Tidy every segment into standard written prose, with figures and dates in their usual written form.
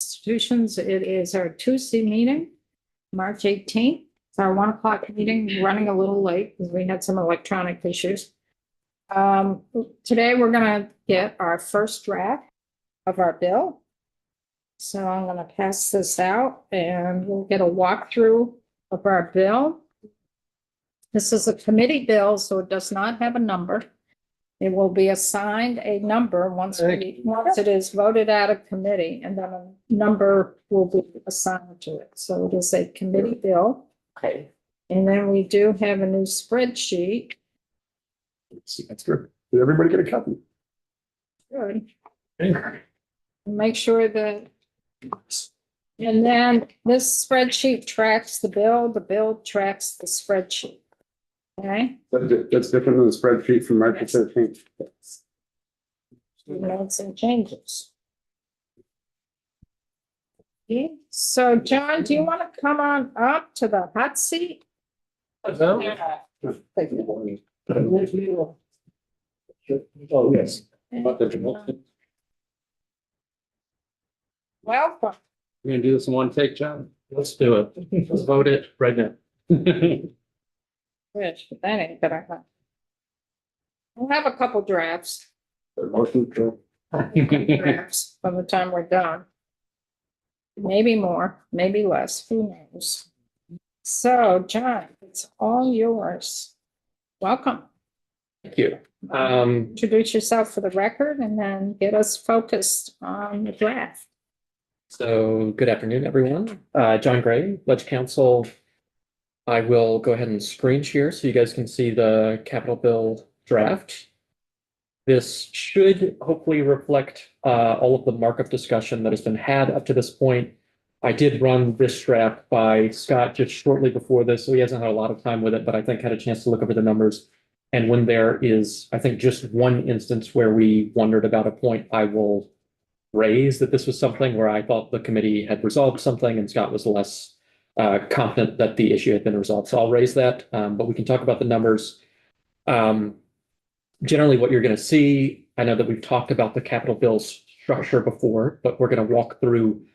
Institutions, it is our Tuesday meeting, March 18th. It's our 1 o'clock meeting, running a little late because we had some electronic issues. Today we're gonna get our first draft of our bill. So I'm gonna pass this out and we'll get a walkthrough of our bill. This is a committee bill, so it does not have a number. It will be assigned a number once it is voted out of committee, and then a number will be assigned to it. So it is a committee bill. Okay. And then we do have a new spreadsheet. That's good. Did everybody get a copy? Good. Make sure that. And then this spreadsheet tracks the bill tracks the spreadsheet. Okay, That's different than the spreadsheet from March Yes. 13th. we made some changes. Okay, so John, do you want to come on up to the hot seat? Oh, yes. Welcome. We're gonna do this in one take, John. Let's do it. Let's vote it right now. Rich, but that ain't gonna happen. We'll have a couple drafts Motion to by the time we're done. Maybe more, maybe less, who knows? So, John, it's all yours. Welcome. Thank you. Introduce yourself for the record and then get us focused on the draft. So good afternoon, everyone. John Gray, Ledge Council. I will go ahead and screen share so you guys can see the capital bill draft. This should hopefully reflect all of the markup discussion that has been had up to this point. I did run this draft by Scott just shortly before this, so he hasn't had a lot of time with it, but I think had a chance to look over the numbers. And when there is, I think, just one instance where we wondered about a point, I will raise that this was something where I thought the committee had resolved something and Scott was less confident that the issue had been resolved. So I'll raise that, but we can talk about the numbers. Generally, what you're going to see, I know that we've talked about the capital bills structure before, but we're going to walk through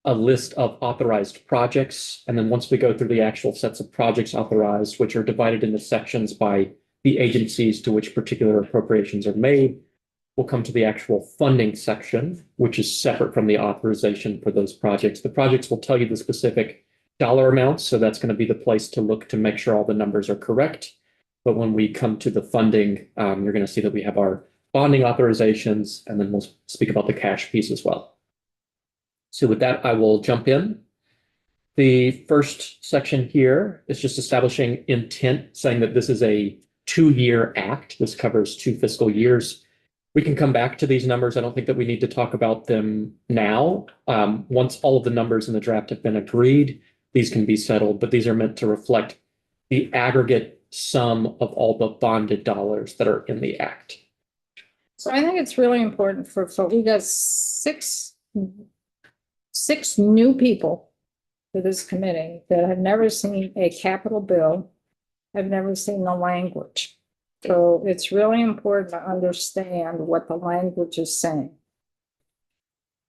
a list of authorized projects. And then once we go through the actual sets of projects authorized, which are divided into sections by the agencies to which particular appropriations are made, we'll come to the actual funding section, which is separate from the authorization for those projects. The projects will tell you the specific dollar amounts, so that's going to be the place to look to make sure all the numbers are correct. But when we come to the funding, you're going to see that we have our bonding authorizations, and then we'll speak about the cash piece as well. So with that, I will jump in. The first section here is just establishing intent, saying that this is a 2-year act. This covers 2 fiscal years. We can come back to these numbers. I don't think that we need to talk about them now. Once all of the numbers in the draft have been agreed, these can be settled, but these are meant to reflect the aggregate sum of all the bonded dollars that are in the act. So I think it's really important for we got six new people to this committee that have never seen a capital bill, have never seen the language. So it's really important to understand what the language is saying.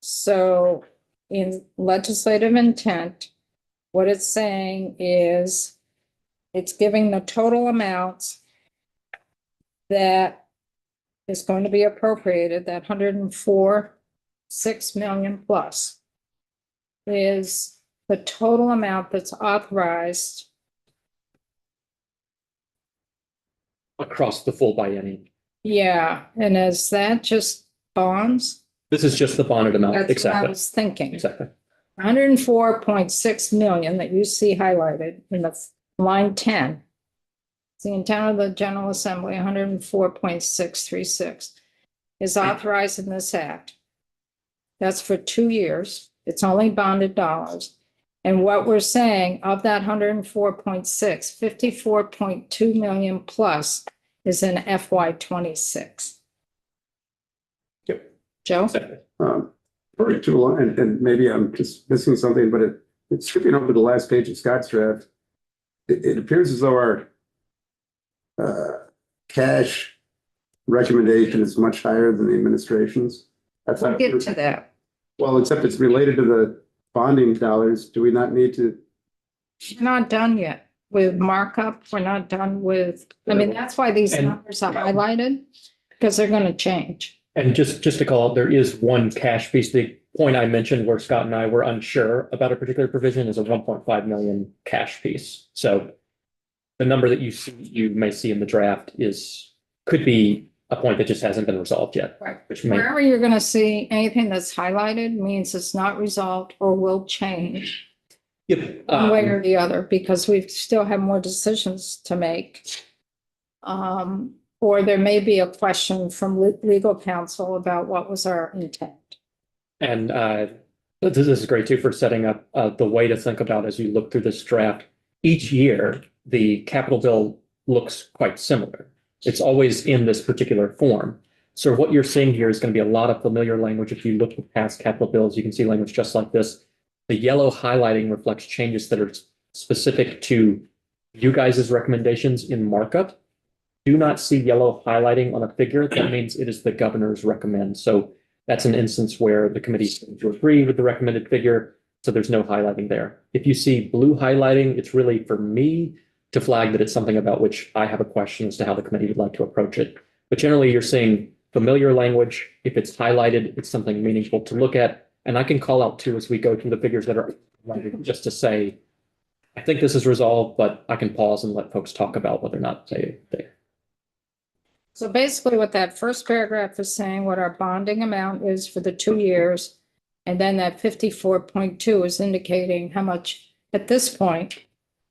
So in legislative intent, what it's saying is it's giving the total amounts that is going to be appropriated, that 104.6 million plus is the total amount that's authorized Across the full biennium. Yeah, and is that just bonds? This is just the bonded amount. That's what I Exactly. was thinking. Exactly. 104.6 million that you see highlighted in the line 10. It's the intent of the General Assembly, 104.636 is authorized in this act. That's for 2 years. It's only bonded dollars. And what we're saying of that 104.6, 54.2 million plus is in FY26. Yep. Joe? Exactly. Very too long, and maybe I'm just missing something, but it's skipping over the last page of Scott's draft. It appears as though our cash recommendation is much higher than the administration's. We'll get to that. Well, except it's related to the bonding dollars. Do we not need to? We're not done yet with markup. We're not done with, I mean, that's why these And- numbers are highlighted, because they're gonna change. And just to call out, there is one cash piece. The point I mentioned where Scott and I were unsure about a particular provision is a 1.5 million cash piece. So the number that you may see in the draft could be a point that just hasn't been resolved yet, Right. which may, Wherever you're gonna see anything that's highlighted means it's not resolved or will change Yep, one way or the other, because we still have more decisions to make. Or there may be a question from legal counsel about what was our intent. and this is great too for setting up the way to think about as you look through this draft. Each year, the capital bill looks quite similar. It's always in this particular form. So what you're seeing here is going to be a lot of familiar language. If you look at past capital bills, you can see language just like this. The yellow highlighting reflects changes that are specific to you guys' recommendations in markup. Do not see yellow highlighting on a figure. That means it is the governor's recommend. So that's an instance where the committee seems to agree with the recommended figure. So there's no highlighting there. If you see blue highlighting, it's really for me to flag that it's something about which I have a question as to how the committee would like to approach it. But generally, you're seeing familiar language. If it's highlighted, it's something meaningful to look at. And I can call out too as we go through the figures that are highlighted just to say, I think this is resolved, but I can pause and let folks talk about whether or not they. So basically what that first paragraph is saying, what our bonding amount is for the 2 years. And then that 54.2 is indicating how much at this point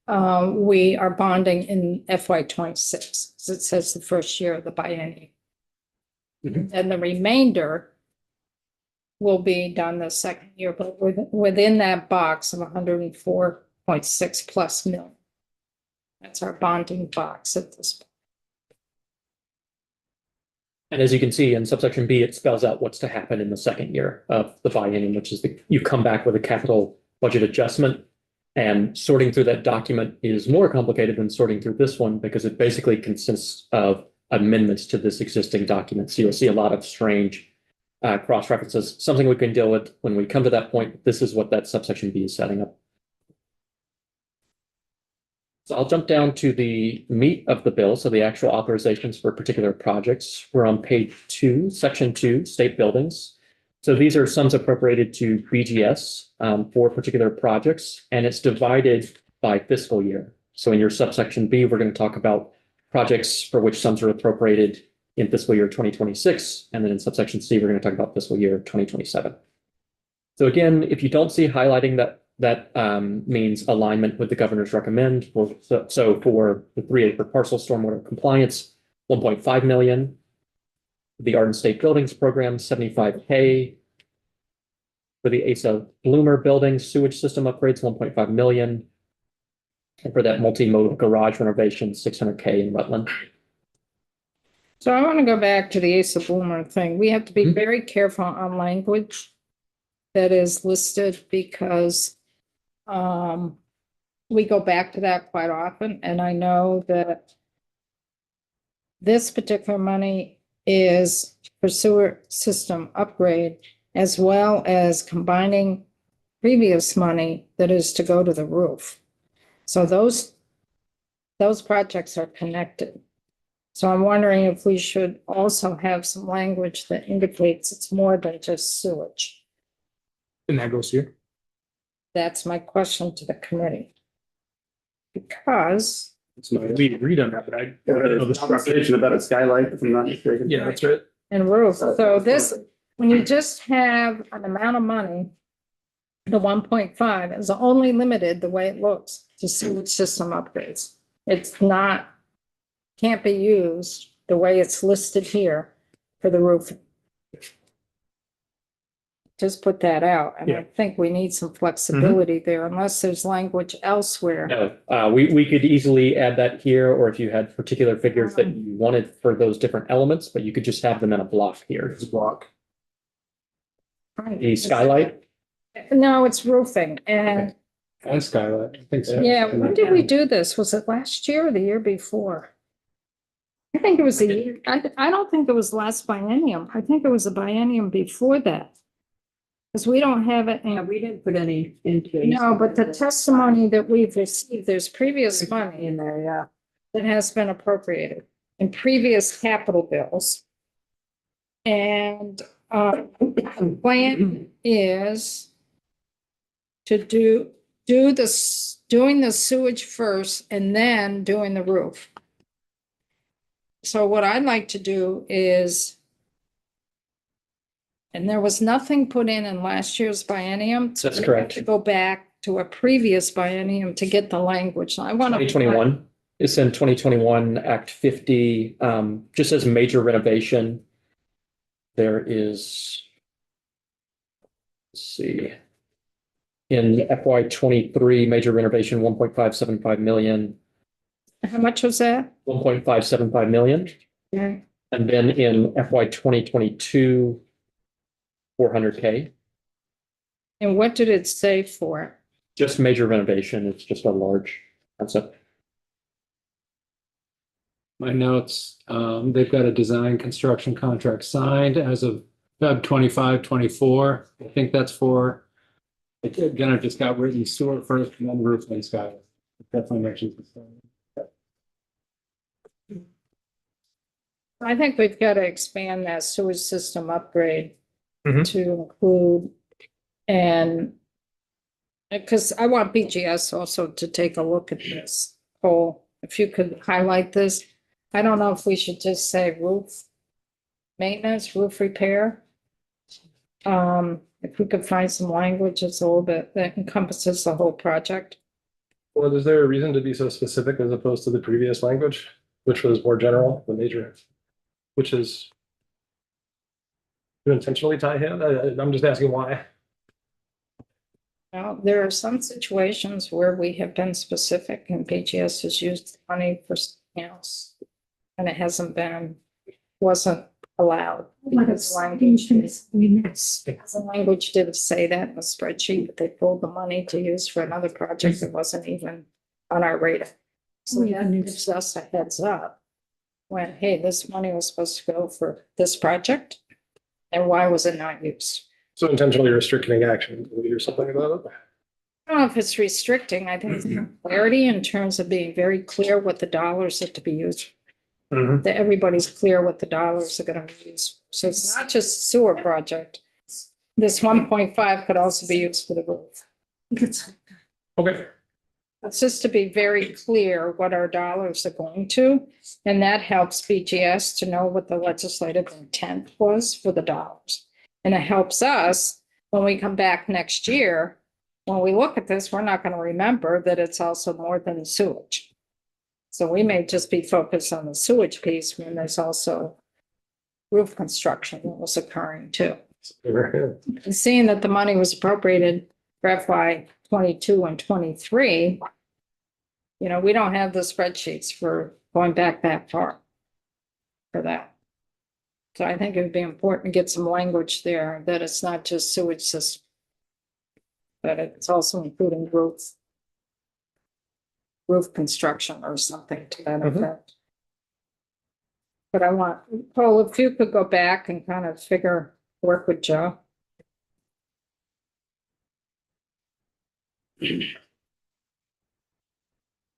we are bonding in FY26. So it says the first year of the biennium. Mhm. And the remainder will be done the second year, but within that box of 104.6 plus million. That's our bonding box at this point. And as you can see in subsection B, it spells out what's to happen in the second year of the biennium, which is you come back with a capital budget adjustment. And sorting through that document is more complicated than sorting through this one because it basically consists of amendments to this existing document. So you'll see a lot of strange cross references, something we can deal with when we come to that point. This is what that subsection B is setting up. So I'll jump down to the meat of the bill. So the actual authorizations for particular projects. We're on page 2, section 2, state buildings. So these are sums appropriated to BGS for particular projects, and it's divided by fiscal year. So in your subsection B, we're going to talk about projects for which sums are appropriated in fiscal year 2026. And then in subsection C, we're going to talk about fiscal year 2027. So again, if you don't see highlighting, that means alignment with the governor's recommend. So for the 3-acre parcel stormwater compliance, 1.5 million. The Arden State Buildings Program, 75K. For the Asa Bloomer Building sewage system upgrades, 1.5 million. And for that multimodal garage renovation, 600K in Rutland. So I want to go back to the Asa Bloomer thing. We have to be Mhm. very careful on language that is listed because we go back to that quite often. And I know that this particular money is for sewer system upgrade, as well as combining previous money that is to go to the roof. So those projects are connected. So I'm wondering if we should also have some language that indicates it's more than just sewage. And that goes here. That's my question to the committee. Because We agreed on that, but I don't know the structure. Conversation about a skylight, if I'm not mistaken. Yeah, that's right. and roof, so this, when you just have an amount of money, the 1.5 is only limited the way it looks to sewage system upgrades. It's not, can't be used the way it's listed here for the roof. Just put that out, and I Yeah. think we need some flexibility there unless there's language elsewhere. No, we could easily add that here, or if you had particular figures that you wanted for those different elements, but you could just have them in a block here. It's a block. Right. The skylight, No, it's roofing, and And skylight, I think so. yeah, when did we do this? Was it last year or the year before? I think it was a year, I don't think it was last biennium. I think it was a biennium before that. Because we don't have it Yeah, in, we didn't put any into. no, but the testimony that we've received, there's previous money In there, yeah. that has been appropriated in previous capital bills. And, plan is to doing the sewage first and then doing the roof. So what I'd like to do is, and there was nothing put in last year's biennium. so That's we have correct. To go back to a previous biennium to get the language. I want to. 2021, it's in 2021, Act 50, just as major renovation. There is, let's see, in FY 23, major renovation, 1.575 million, How much was that? 1.575 million. Yeah. And then in FY 2022, 400K, And what did it say for? just major renovation. It's just a large concept. My notes, they've got a design construction contract signed as of Feb 25, 24. I think that's for, again, I just got written sewer first and then roof and sky. It definitely mentions the I think we've got to expand that sewage system upgrade Mhm. to include and because I want BGS also to take a look at this whole, if you could highlight this. I don't know if we should just say roof maintenance, roof repair. If we could find some language that's a little bit that encompasses the whole project. Well, is there a reason to be so specific as opposed to the previous language, which was more general, the major, which is to intentionally tie in? I'm just asking why. Now, there are some situations where we have been specific and BGS has used money for something else. And it wasn't allowed. Because language the language did say that in the spreadsheet, but they pulled the money to use for another project that wasn't even on our radar. So that gives us a heads up. When, hey, this money was supposed to go for this project. And why was it not used? So intentionally restricting action or something about it. I don't know if it's restricting. I think it's clarity in terms of being very clear what the dollars are to be used. That everybody's clear what the dollars are gonna be used. So it's not just a sewer project. This 1.5 could also be used for the roof. Okay. It's just to be very clear what our dollars are going to. And that helps BGS to know what the legislative intent was for the dollars. And it helps us when we come back next year, when we look at this, we're not going to remember that it's also more than sewage. So we may just be focused on the sewage piece when there's also roof construction that was occurring too. And seeing that the money was appropriated for FY 22 and 23, you know, we don't have the spreadsheets for going back that far for that. So I think it would be important to get some language there that it's not just sewage system, but it's also including roof construction or something to that effect. But I want, Paul, if you could go back and kind of work with Joe.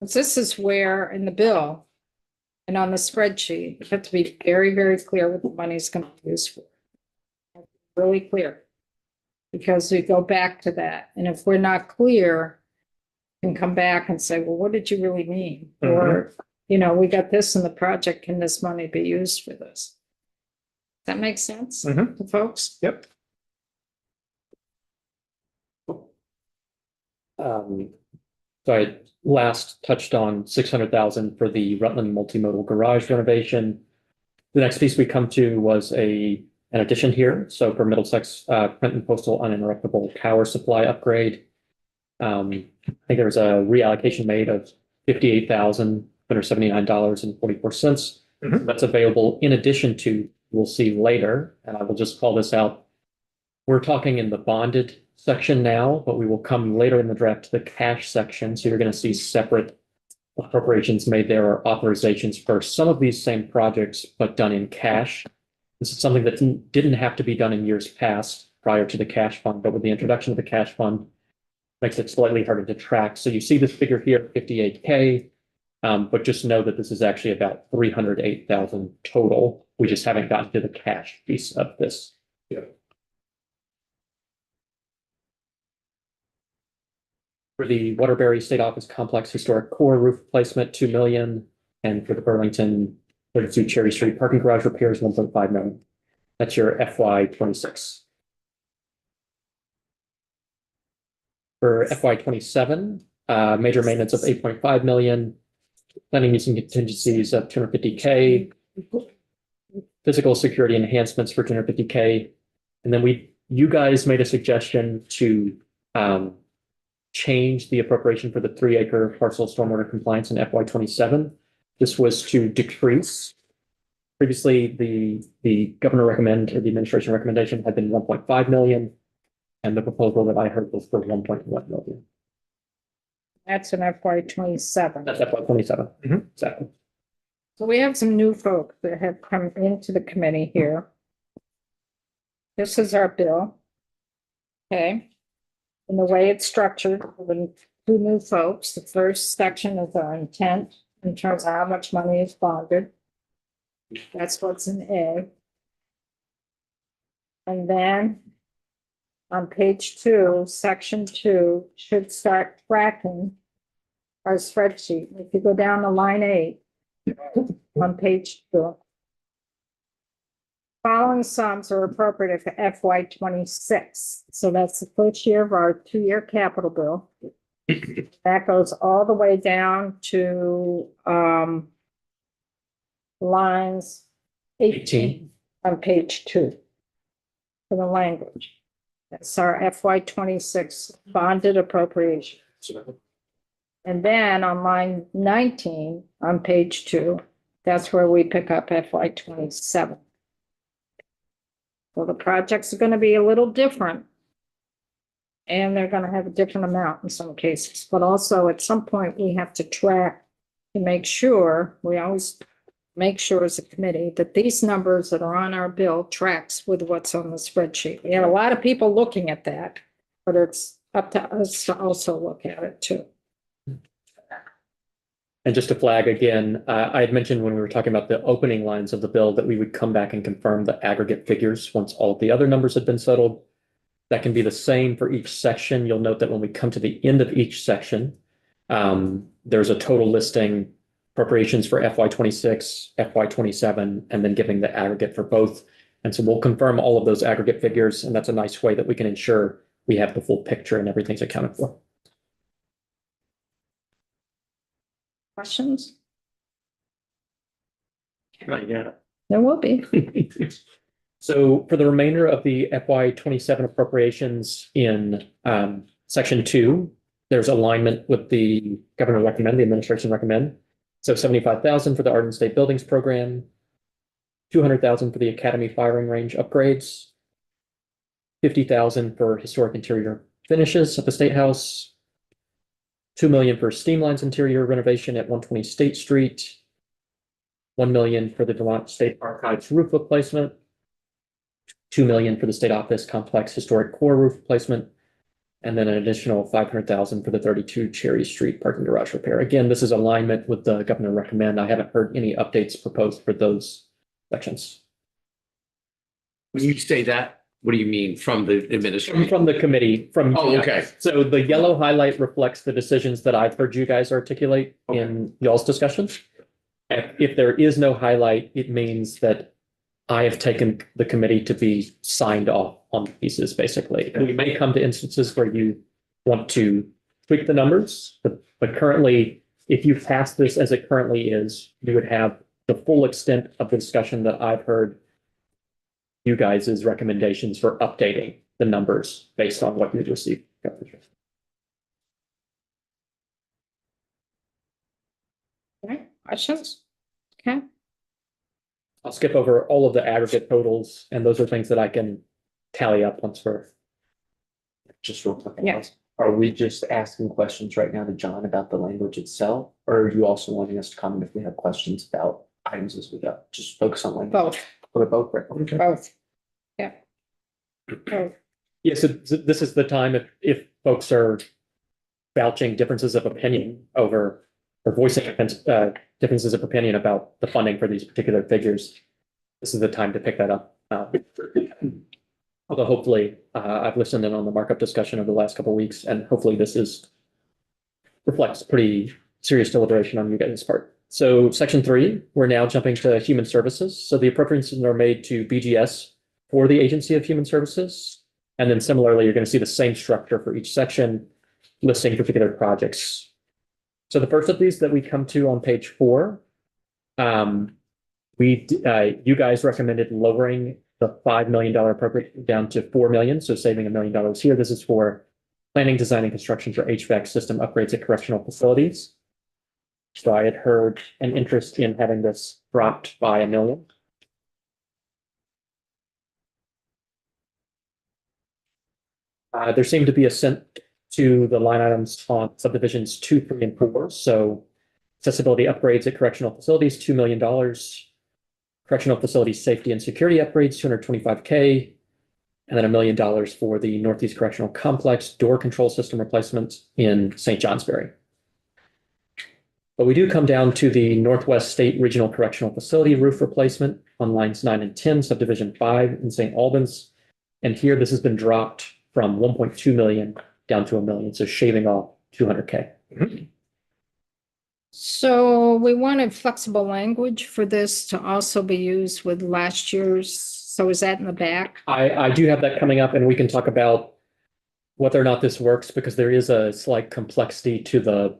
This is where in the bill and on the spreadsheet, you have to be very, very clear what the money's going to be used for. Really clear. Because we go back to that. And if we're not clear, we can come back and say, well, what did you really mean? Or, you know, we got this in the project. Can this money be used for this? Does that make sense to folks? Yep. So I last touched on 600,000 for the Rutland multimodal garage renovation. The next piece we come to was an addition here. So for Middlesex, print and postal uninterruptible power supply upgrade. I think there was a reallocation made of $58,279.44. That's available in addition to, we'll see later, and I will just call this out. We're talking in the bonded section now, but we will come later in the draft to the cash section. So you're going to see separate appropriations made there or authorizations for some of these same projects, but done in cash. This is something that didn't have to be done in years past. prior to the cash fund, but with the introduction of the cash fund, makes it slightly harder to track. So you see this figure here, 58K. But just know that this is actually about 308,000 total. We just haven't gotten to the cash piece of this. For the Waterbury State Office Complex Historic Core roof replacement, 2 million. And for the Burlington 32 Cherry Street parking garage repairs, 1.5 million. That's your FY 26. For FY 27, major maintenance of 8.5 million. Planning using contingencies of 250K. Physical security enhancements for 250K. And then you guys made a suggestion to change the appropriation for the 3-acre parcel stormwater compliance in FY 27. This was to decrease. Previously, the governor recommend or the administration recommendation had been 1.5 million. And the proposal that I heard was for 1.1 million. That's an FY 27. That's FY 27. Exactly. So we have some new folks that have come into the committee here. This is our bill. Okay. And the way it's structured, with 2 new folks, the first section is our intent in terms of how much money is bonded. That's what's in A. And then on page 2, section 2 should start tracking our spreadsheet. If you go down to line 8 on page 2, following sums are appropriate for FY 26. So that's the first year of our 2-year capital bill. That goes all the way down to lines 18 on page 2 for the language. That's our FY 26 bonded appropriation. And then on line 19 on page 2, that's where we pick up FY 27. So the projects are going to be a little different. And they're going to have a different amount in some cases, but also at some point we have to track to make sure, we always make sure as a committee that these numbers that are on our bill tracks with what's on the spreadsheet. We have a lot of people looking at that, but it's up to us to also look at it too. And just to flag again, I had mentioned when we were talking about the opening lines of the bill that we would come back and confirm the aggregate figures once all of the other numbers had been settled. That can be the same for each section. You'll note that when we come to the end of each section, there's a total listing appropriations for FY 26, FY 27, and then giving the aggregate for both. And so we'll confirm all of those aggregate figures, and that's a nice way that we can ensure we have the full picture and everything's accounted for. Questions? Yeah. There will be. So for the remainder of the FY 27 appropriations in section 2, there's alignment with the governor recommend, the administration recommend. So 75,000 for the Arden State Buildings Program, 200,000 for the Academy Firing Range upgrades, 50,000 for historic interior finishes at the State House, 2 million for Steamline's interior renovation at 120 State Street, 1 million for the Vermont State Archives roof replacement, 2 million for the State Office Complex Historic Core roof replacement, and then an additional 500,000 for the 32 Cherry Street parking garage repair. Again, this is alignment with the governor recommend. I haven't heard any updates proposed for those sections. When you say that, what do you mean from the administration? From the committee, from. Oh, okay. So the yellow highlight reflects the decisions that I've heard you guys articulate in y'all's discussions. If there is no highlight, it means that I have taken the committee to be signed off on the pieces, basically. We may come to instances where you want to tweak the numbers, but currently, if you pass this as it currently is, you would have the full extent of the discussion that I've heard you guys' recommendations for updating the numbers based on what you've received. Okay, questions? Okay, I'll skip over all of the aggregate totals, and those are things that I can tally up once we're. Just real quick. Yes. Are we just asking questions right now to John about the language itself? Or are you also wanting us to comment if we have questions about items as we go? Just focus on language. both, We're both, right? Okay. both. Yeah. Both. Yes, this is the time if folks are vouching differences of opinion over or voicing differences of opinion about the funding for these particular figures. This is the time to pick that up. Although hopefully, I've listened in on the markup discussion over the last couple of weeks, and hopefully reflects pretty serious deliberation on you guys' part. So section 3, we're now jumping to human services. So the appropriations are made to BGS for the Agency of Human Services. And then similarly, you're going to see the same structure for each section listing particular projects. So the first of these that we come to on page 4, you guys recommended lowering the $5 million appropriation down to $4 million, so saving $1 million here. This is for planning, design, and construction for HVAC system upgrades at correctional facilities. So I had heard an interest in having this dropped by $1 million. There seemed to be a sent to the line items on subdivisions 2, 3, and 4. So accessibility upgrades at correctional facilities, $2 million. Correctional facilities safety and security upgrades, $225K. And then $1 million for the Northeast Correctional Complex door control system replacement in St. Johnsbury. But we do come down to the Northwest State Regional Correctional Facility roof replacement on lines 9 and 10, subdivision 5 in St. Albans. And here this has been dropped from 1.2 million down to $1 million, so shaving off $200K. So we wanted flexible language for this to also be used with last year's. So is that in the back? I do have that coming up, and we can talk about whether or not this works, because there is a slight complexity to the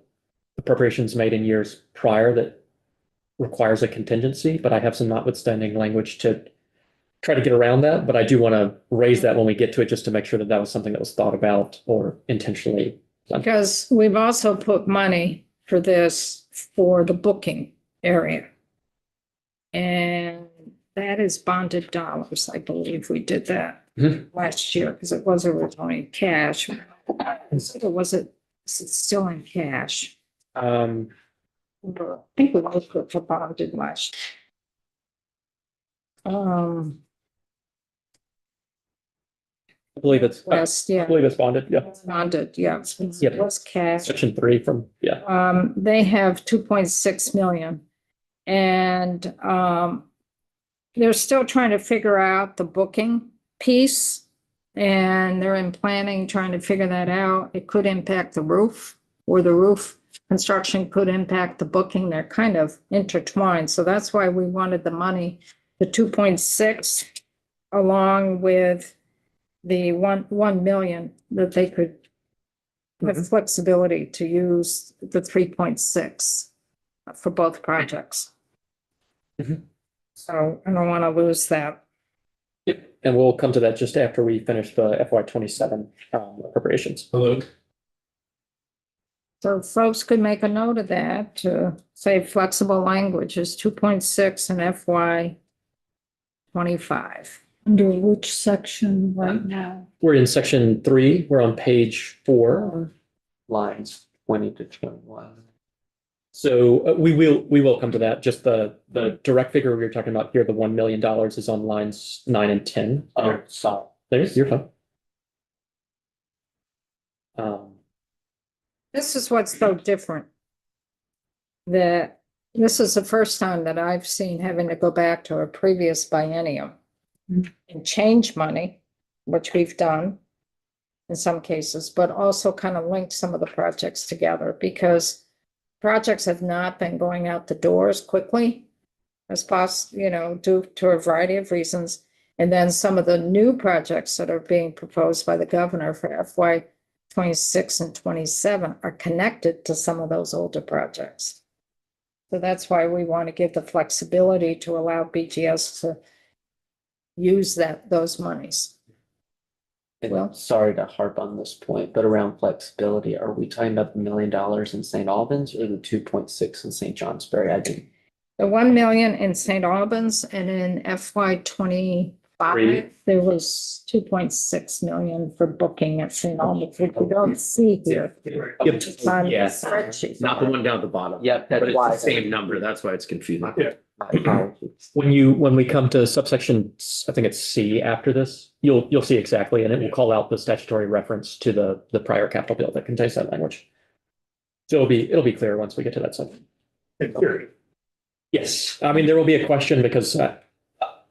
appropriations made in years prior that requires a contingency, but I have some notwithstanding language to try to get around that. But I do want to raise that when we get to it, just to make sure that that was something that was thought about or intentionally done. Because we've also put money for this for the booking area. And that is bonded dollars. I believe we did that last year because it was originally cash. Or was it still in cash? I think we looked for bonded last year. I believe it's, West, I yeah, believe it's bonded, yeah. bonded, yeah. Yep. It was cash. Section 3 from, yeah. They have 2.6 million. And they're still trying to figure out the booking piece. And they're in planning, trying to figure that out. It could impact the roof, or the roof construction could impact the booking. They're kind of intertwined. So that's why we wanted the money, the 2.6, along with the 1 million, that they could have flexibility to use the 3.6 for both projects. So I don't want to lose that. Yep. And we'll come to that just after we finish the FY27 appropriations. Hello. So folks could make a note of that to say flexible language is 2.6 in FY25. Under which section right now? We're in section 3. We're on page 4. Lines 20 to 21. So we will come to that. Just the direct figure we were talking about here, the $1 million is on lines 9 and 10. Oh, sorry. There's your phone. This is what's so different. That this is the first time that I've seen having to go back to a previous biennium and change money, which we've done in some cases, but also kind of link some of the projects together, because projects have not been going out the doors quickly as possible, due to a variety of reasons. And then some of the new projects that are being proposed by the governor for FY26 and 27 are connected to some of those older projects. So that's why we want to give the flexibility to allow BGS to use those monies. And Well- sorry to harp on this point, but around flexibility, are we talking about the $1 million in St. Albans or the 2.6 in St. Johnsbury? I didn't. The 1 million in St. Albans, and in FY25, there was 2.6 million for booking at St. Albans, which we don't see here. It's on the Yeah. spreadsheet. Not the one down at the bottom. Yep, But that's it's why. the same number. That's why it's confusing. Yeah. My apologies. When we come to subsection, I think it's C after this, you'll see exactly, and it will call out the statutory reference to the prior capital bill that contains that language. So it'll be clear once we get to that section. Yes, I mean, there will be a question because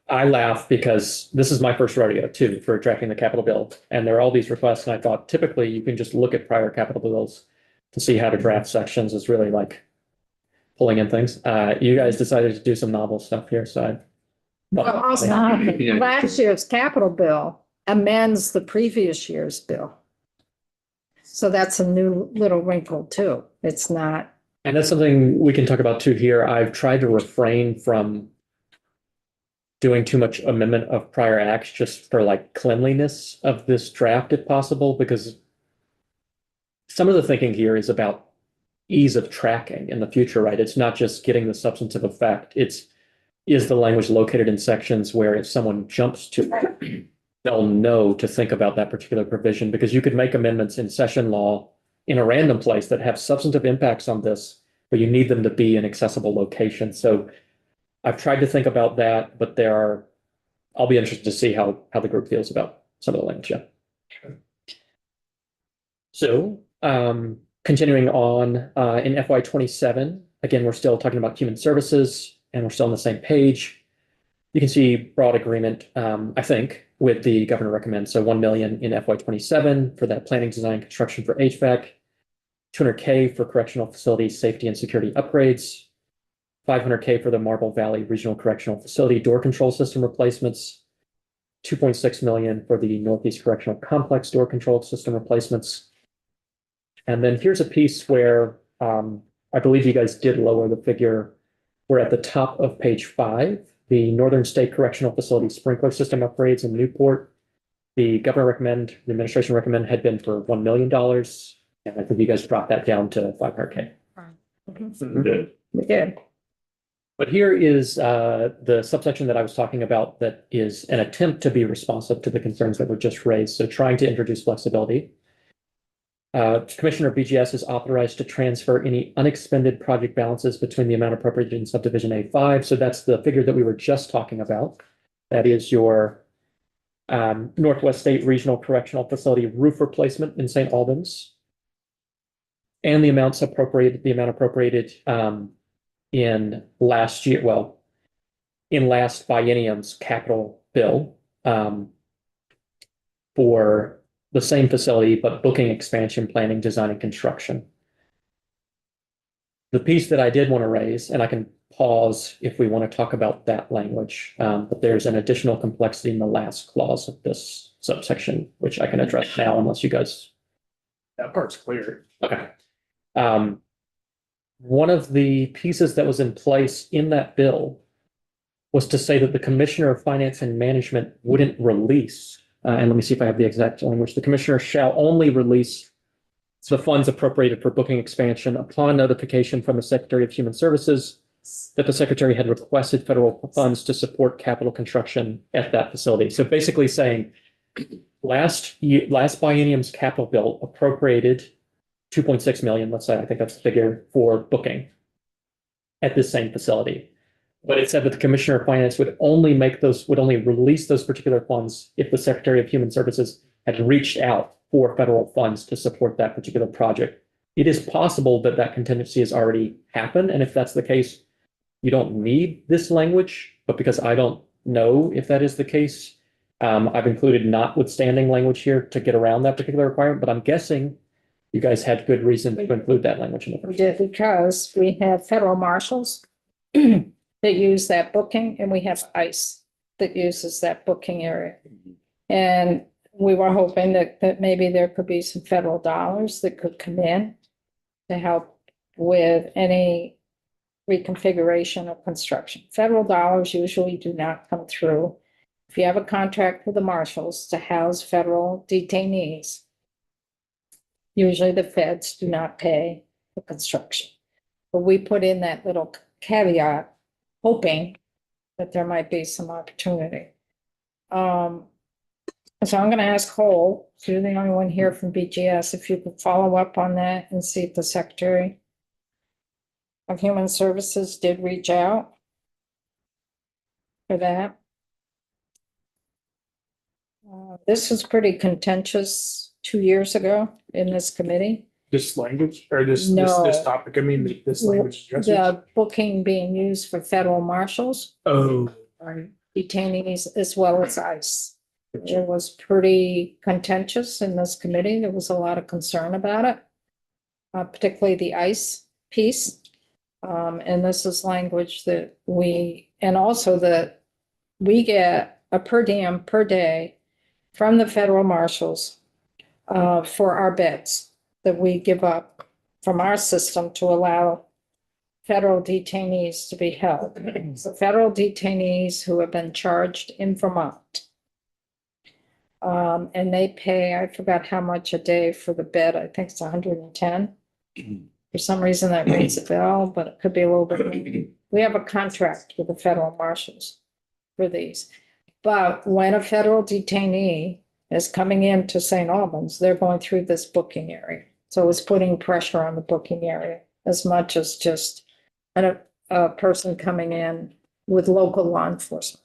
I laugh because this is my first rodeo too for drafting the capital bill. And there are all these requests, and I thought typically you can just look at prior capital bills to see how to draft sections is really like pulling in things. You guys decided to do some novel stuff here, so I. Well, also, last year's capital bill amends the previous year's bill. So that's a new little wrinkle too. It's not, And that's something we can talk about too here. I've tried to refrain from doing too much amendment of prior acts just for like cleanliness of this draft if possible, because some of the thinking here is about ease of tracking in the future, right? It's not just getting the substantive effect. Is the language located in sections where if someone jumps to it, they'll know to think about that particular provision, because you could make amendments in session law in a random place that have substantive impacts on this, but you need them to be in accessible locations. So I've tried to think about that, but I'll be interested to see how the group feels about some of the language. Yeah. So continuing on in FY27, again, we're still talking about human services and we're still on the same page. You can see broad agreement, I think, with the governor recommends. So 1 million in FY27 for that planning, design, construction for HVAC, 200K for correctional facilities, safety and security upgrades, 500K for the Marble Valley Regional Correctional Facility door control system replacements, 2.6 million for the Northeast Correctional Complex door control system replacements. And then here's a piece where I believe you guys did lower the figure. We're at the top of page 5, the Northern State Correctional Facility sprinkler system upgrades in Newport. The administration recommend had been for $1 million. And I think you guys dropped that down to 500K. we did. But here is the subsection that I was talking about that is an attempt to be responsive to the concerns that were just raised. So trying to introduce flexibility. Commissioner BGS is authorized to transfer any unexpended project balances between the amount appropriated in subdivision A5. So that's the figure that we were just talking about. That is your Northwest State Regional Correctional Facility roof replacement in St. Albans. And the amount appropriated in last biennium's capital bill for the same facility, but booking, expansion, planning, design, and construction. The piece that I did want to raise, and I can pause if we want to talk about that language, but there's an additional complexity in the last clause of this subsection, which I can address now unless you guys. That part's clear. Okay. One of the pieces that was in place in that bill was to say that the Commissioner of Finance and Management wouldn't release, and let me see if I have the exact language, the Commissioner shall only release the funds appropriated for booking expansion upon notification from the Secretary of Human Services that the Secretary had requested federal funds to support capital construction at that facility. So basically saying last biennium's capital bill appropriated 2.6 million, let's say, I think that's the figure, for booking at this same facility. But it said that the Commissioner of Finance would only release those particular funds if the Secretary of Human Services had reached out for federal funds to support that particular project. It is possible that that contingency has already happened. And if that's the case, you don't need this language, but because I don't know if that is the case, I've included notwithstanding language here to get around that particular requirement, but I'm guessing you guys had good reason to include that language in the We first. did because we have federal marshals that use that booking, and we have ICE that uses that booking area. And we were hoping that maybe there could be some federal dollars that could come in to help with any reconfiguration of construction. Federal dollars usually do not come through. If you have a contract with the marshals to house federal detainees, usually the feds do not pay for construction. But we put in that little caveat, hoping that there might be some opportunity. So I'm going to ask Cole, so you're the only one here from BGS, if you could follow up on that and see if the Secretary of Human Services did reach out. for that. This was pretty contentious 2 years ago in this committee. This language or No. this topic, I mean, this language addresses. The booking being used for federal marshals, Oh, detainees, as well as ICE. It was pretty contentious in this committee. There was a lot of concern about it, particularly the ICE piece. And this is language that and also that we get a per diem per day from the federal marshals for our beds that we give up from our system to allow federal detainees to be held. So federal detainees who have been charged in Vermont. And they pay, I forgot how much a day for the bed. I think it's 110. For some reason that rings a bell, but it could be a little bit more. We have a contract with the federal marshals for these. But when a federal detainee is coming into St. Albans, they're going through this booking area. So it's putting pressure on the booking area as much as just a person coming in with local law enforcement.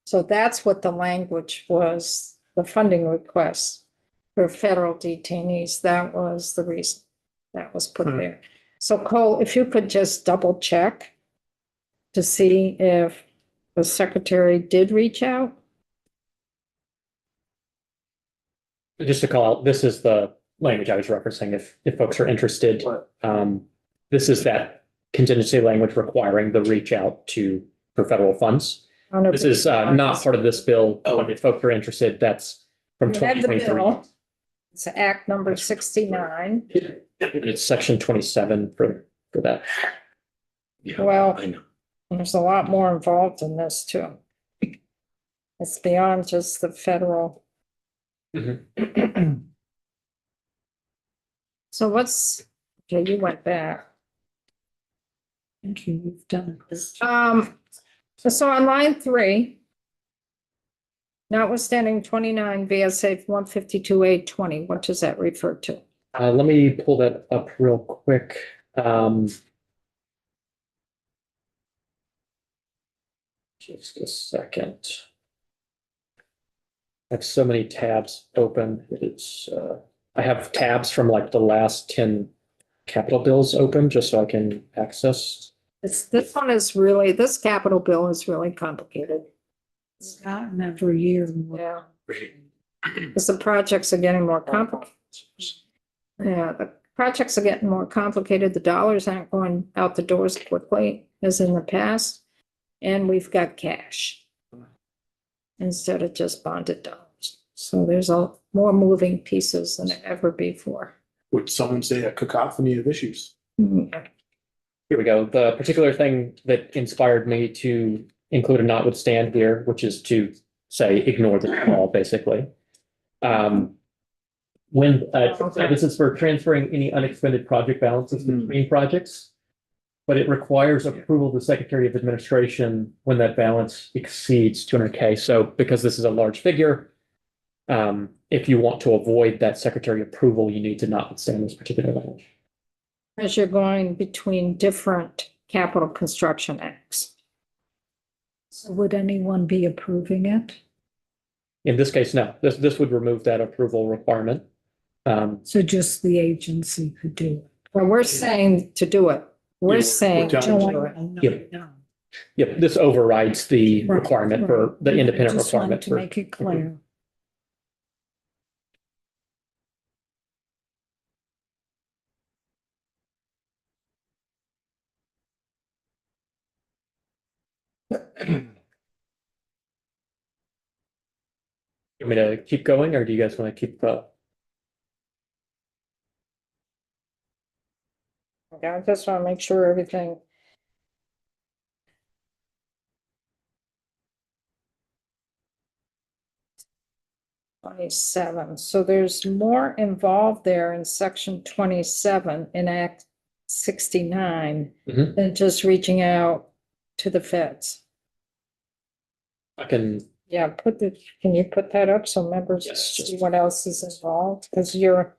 So that's what the language was, the funding request for federal detainees. That was the reason that was put there. So Cole, if you could just double check to see if the secretary did reach out. Just to call out, this is the language I was referencing, if folks are interested. This is that contingency language requiring the reach out for federal funds. This is not part of this bill, but if folks are interested, that's from You have the 2023. bill. It's Act number 69. It's section 27 for that. Yeah, Well, I know. there's a lot more involved in this too. It's beyond just the federal. So okay, you went back. Thank you, you've done this. So on line 3, notwithstanding 29 VSA 152A20, what does that refer to? Let me pull that up real quick. Just a second. I have so many tabs open. I have tabs from like the last 10 capital bills open just so I can access. This capital bill is really complicated. It's gotten every year. Yeah. Because the projects are getting more complicated. Yeah, the projects are getting more complicated. The dollars aren't going out the doors quickly as in the past. And we've got cash instead of just bonded dollars. So there's more moving pieces than ever before. would someone say a cacophony of issues? Here we go. The particular thing that inspired me to include a notwithstand here, which is to say ignore the law, basically. This is for transferring any unexpended project balances between projects, but it requires approval of the Secretary of Administration when that balance exceeds 200K. So because this is a large figure, if you want to avoid that Secretary approval, you need to notwithstand this particular language. As you're going between different capital construction acts. So would anyone be approving it? In this case, no. This would remove that approval requirement. So just the agency could do it? Well, we're saying to do it. We're saying to done. do it. Yep. No. Yep, this overrides the Right, requirement for the independent Just wanted requirement to for. make it clear. You want me to keep going, or do you guys want to keep? Okay, I just want to make sure everything. '27, so there's more involved there in section 27 in Act 69 Mhm. than just reaching out to the feds. I can. Yeah, can you put that up so members Yes. see what else is involved? Because you're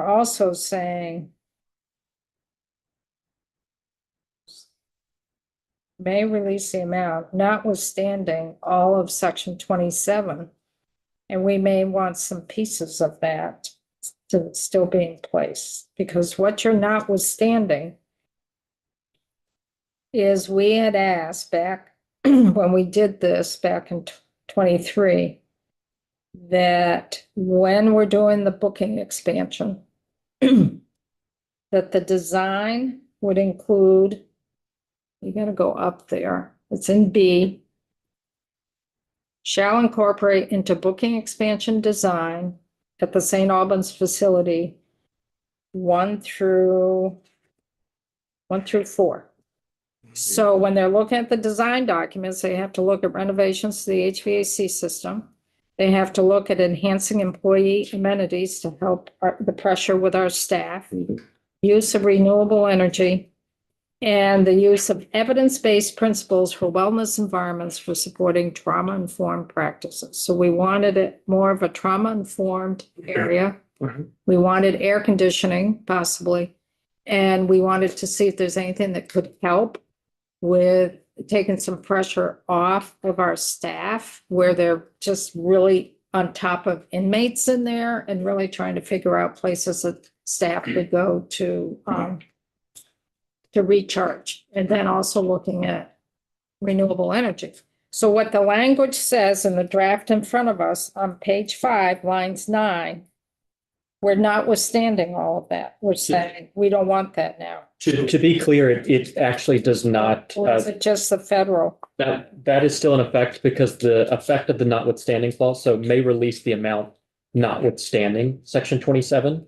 also saying may release the amount notwithstanding all of section 27. And we may want some pieces of that to still be in place, because what you're notwithstanding is we had asked back when we did this back in 23, that when we're doing the booking expansion, that the design would include, you gotta go up there, it's in B, shall incorporate into booking expansion design at the St. Albans facility 1 through 4. So when they're looking at the design documents, they have to look at renovations to the HVAC system. They have to look at enhancing employee amenities to help the pressure with our staff, use of renewable energy, and the use of evidence-based principles for wellness environments for supporting trauma-informed practices. So we wanted it more of a trauma-informed area. We wanted air conditioning possibly, and we wanted to see if there's anything that could help with taking some pressure off of our staff, where they're just really on top of inmates in there and really trying to figure out places that staff could go to recharge, and then also looking at renewable energy. So what the language says in the draft in front of us on page 5, lines 9, we're notwithstanding all of that. We're saying we don't want that now. To be clear, it actually does not, Or is it just the federal? that is still in effect, because the effect of the notwithstanding clause, so may release the amount notwithstanding section 27.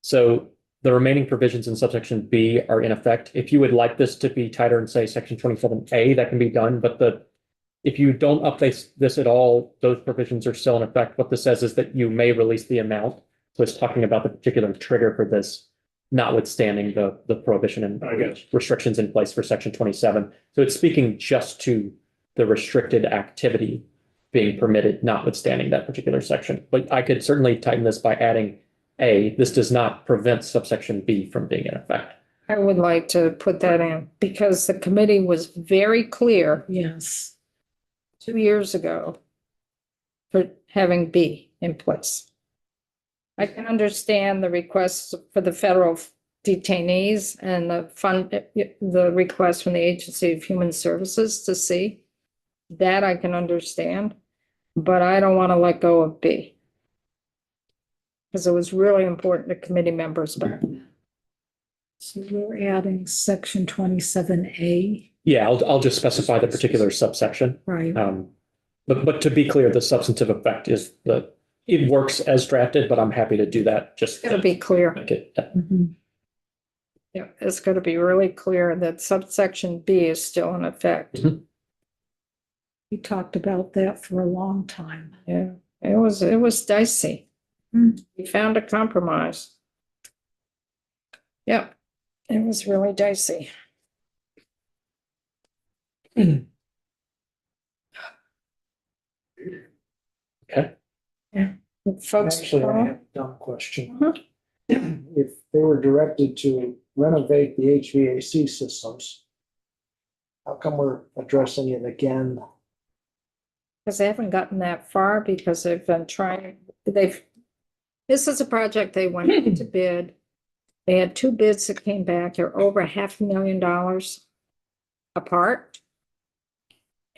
So the remaining provisions in subsection B are in effect. If you would like this to be tighter and say section 27A, that can be done, but if you don't update this at all, those provisions are still in effect. What this says is that you may release the amount. So it's talking about the particular trigger for this, notwithstanding the prohibition and restrictions in place for section 27. So it's speaking just to the restricted activity being permitted, notwithstanding that particular section. But I could certainly tighten this by adding A. This does not prevent subsection B from being in effect. I would like to put that in, because the committee was very clear Yes. 2 years ago for having B in place. I can understand the requests for the federal detainees and the request from the Agency of Human Services to see. That I can understand, but I don't want to let go of B. Because it was really important to committee members back. So we're adding section 27A, Yeah, I'll just specify the particular subsection. right? But to be clear, the substantive effect is it works as drafted, but I'm happy to do that. Just It's gonna be clear. make it. Mhm. Yeah, it's gonna be really clear that subsection B is still in effect. We talked about that for a long time. Yeah, it was dicey. Hmm. We found a compromise. Yep, it was really dicey. Okay. Yeah, folks. Actually, I have a dumb question. Mhm. If they were directed to renovate the HVAC systems, how come we're addressing it again? Because they haven't gotten that far, because they've been trying, this is a project they went into bid. They had 2 bids that came back, they're over $500,000 apart.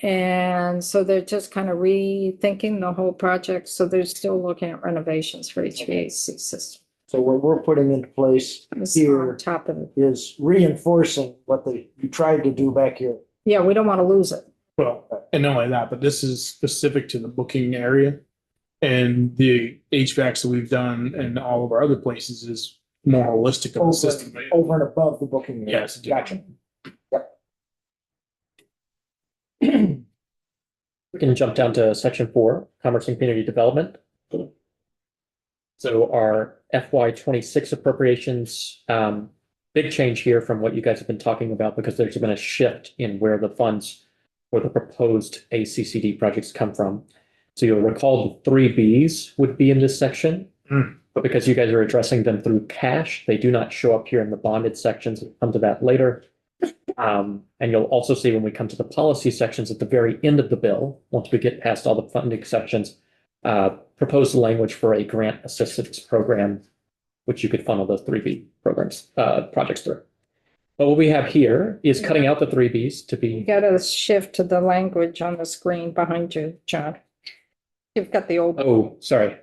And so they're just kind of rethinking the whole project, so they're still looking at renovations for HVAC system. So what we're putting into place It's on here top of it. is reinforcing what you tried to do back here. Yeah, we don't want to lose it. Well, and not only that, but this is specific to the booking area. And the HVACs that we've done and all of our other places is more holistic of the system. Over and above the booking. area. Yes. Gotcha. We can jump down to section 4, commerce and community development. So our FY 26 appropriations, big change here from what you guys have been talking about, because there's been a shift in where the funds for the proposed ACCD projects come from. So you'll recall the 3 Bs would be in this section, but because you guys are addressing them through cash, they do not show up here in the bonded sections. We'll come to that later. And you'll also see when we come to the policy sections at the very end of the bill, once we get past all the funding sections, propose the language for a grant assistance program, which you could funnel those 3B programs, projects through. But what we have here is cutting out the 3Bs to You be, gotta shift to the language on the screen behind you, John. You've got the old, oh, sorry,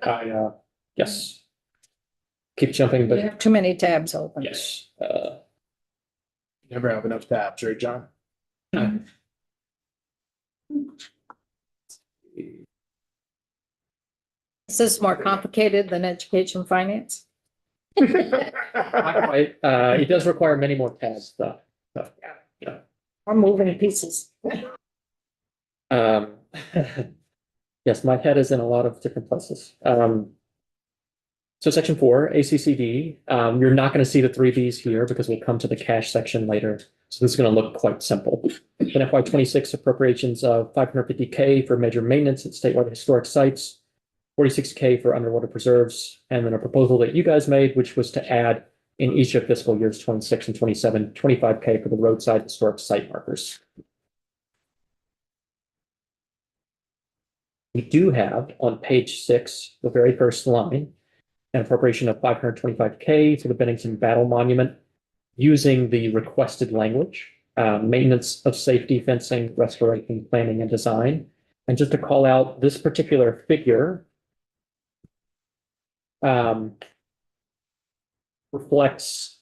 yes. Keep jumping, you but have too many tabs open. yes, Never have enough tabs, right, John? Is this more complicated than education finance? not quite. It does require many more tabs, though. So, yeah. Or moving pieces. Um, yes, my head is in a lot of different places. So section 4, ACCD, you're not going to see the 3Bs here because we'll come to the cash section later. So this is going to look quite simple. Then FY26 appropriations of $550K for major maintenance at statewide historic sites, $46K for underwater preserves, and then a proposal that you guys made, which was to add in each of fiscal years 26 and 27, $25K for the roadside historic site markers. We do have on page 6, the very first line, an appropriation of $525K for the Bennington Battle Monument using the requested language, maintenance of safety fencing, restoration, planning, and design. And just to call out this particular figure reflects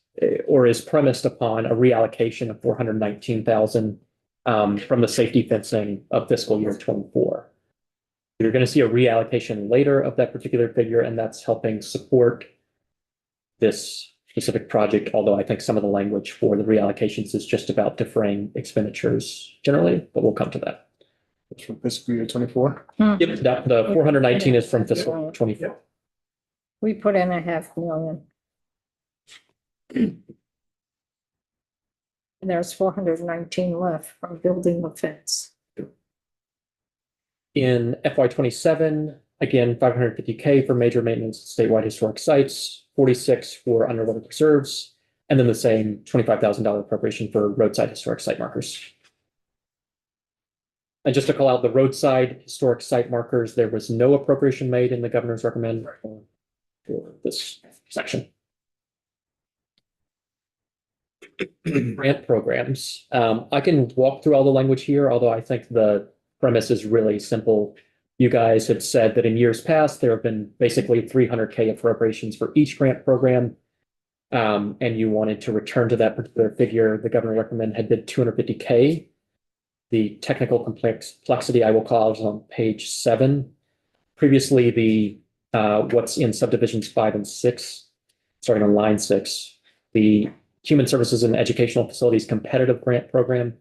or is premised upon a reallocation of $419,000 from the safety fencing of fiscal year 24. You're going to see a reallocation later of that particular figure, and that's helping support this specific project, although I think some of the language for the reallocations is just about deferring expenditures generally, but we'll come to that. It's from fiscal year 24. Yep, that, the 419 is from fiscal 24. We put in $500,000. And there's 419 left from building the fence. In FY27, again, $550K for major maintenance at statewide historic sites, $46 for underwater preserves, and then the same $25,000 appropriation for roadside historic site markers. And just to call out the roadside historic site markers, there was no appropriation made in the governor's recommend for this section. Grant programs. I can walk through all the language here, although I think the premise is really simple. You guys had said that in years past, there have been basically $300K appropriations for each grant program. And you wanted to return to that particular figure. The governor recommended had been $250K. The technical complexity I will call is on page 7. Previously, the what's in subdivisions 5 and 6, starting on line 6, the Human Services and Educational Facilities Competitive Grant Program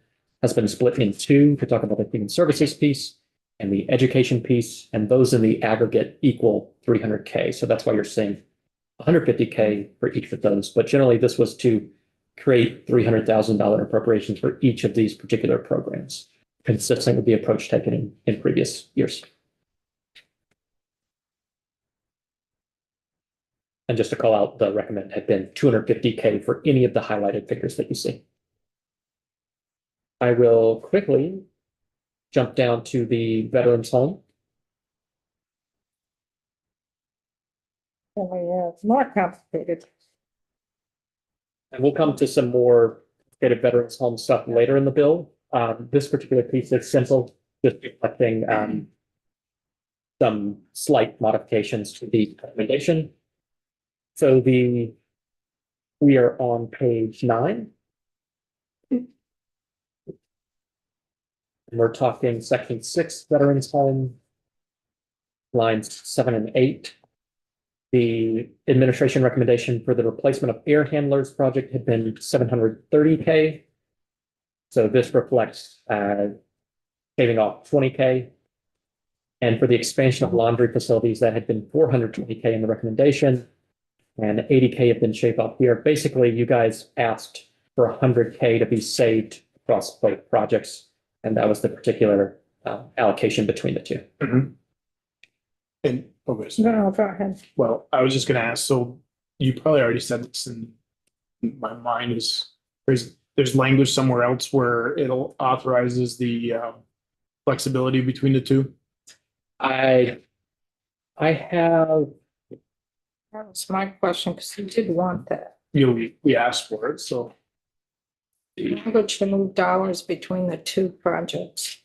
has been split in two to talk about the human services piece and the education piece, and those in the aggregate equal $300K. So that's why you're seeing $150K for each of those. But generally, this was to create $300,000 appropriations for each of these particular programs, consistent with the approach taken in previous years. And just to call out, the recommend had been $250K for any of the highlighted figures that you see. I will quickly jump down to the veterans home. Oh, yeah, it's more complicated. And we'll come to some more complicated veterans home stuff later in the bill. This particular piece is simple, just reflecting some slight modifications to the recommendation. So we are on page 9. And we're talking section 6, veterans home, lines 7 and 8. The administration recommendation for the replacement of air handlers project had been $730K. So this reflects shaving off $20K. And for the expansion of laundry facilities, that had been $420K in the recommendation. And $80K had been shaved off here. Basically, you guys asked for $100K to be saved across both projects. And that was the particular allocation between the two. And, okay, No, go ahead. well, I was just gonna ask, so you probably already said this and my mind is crazy. there's language somewhere else where it'll authorizes the flexibility between the two. I have, That was my question, because you did want that. You know, we asked for it, so. Language to move dollars between the two projects.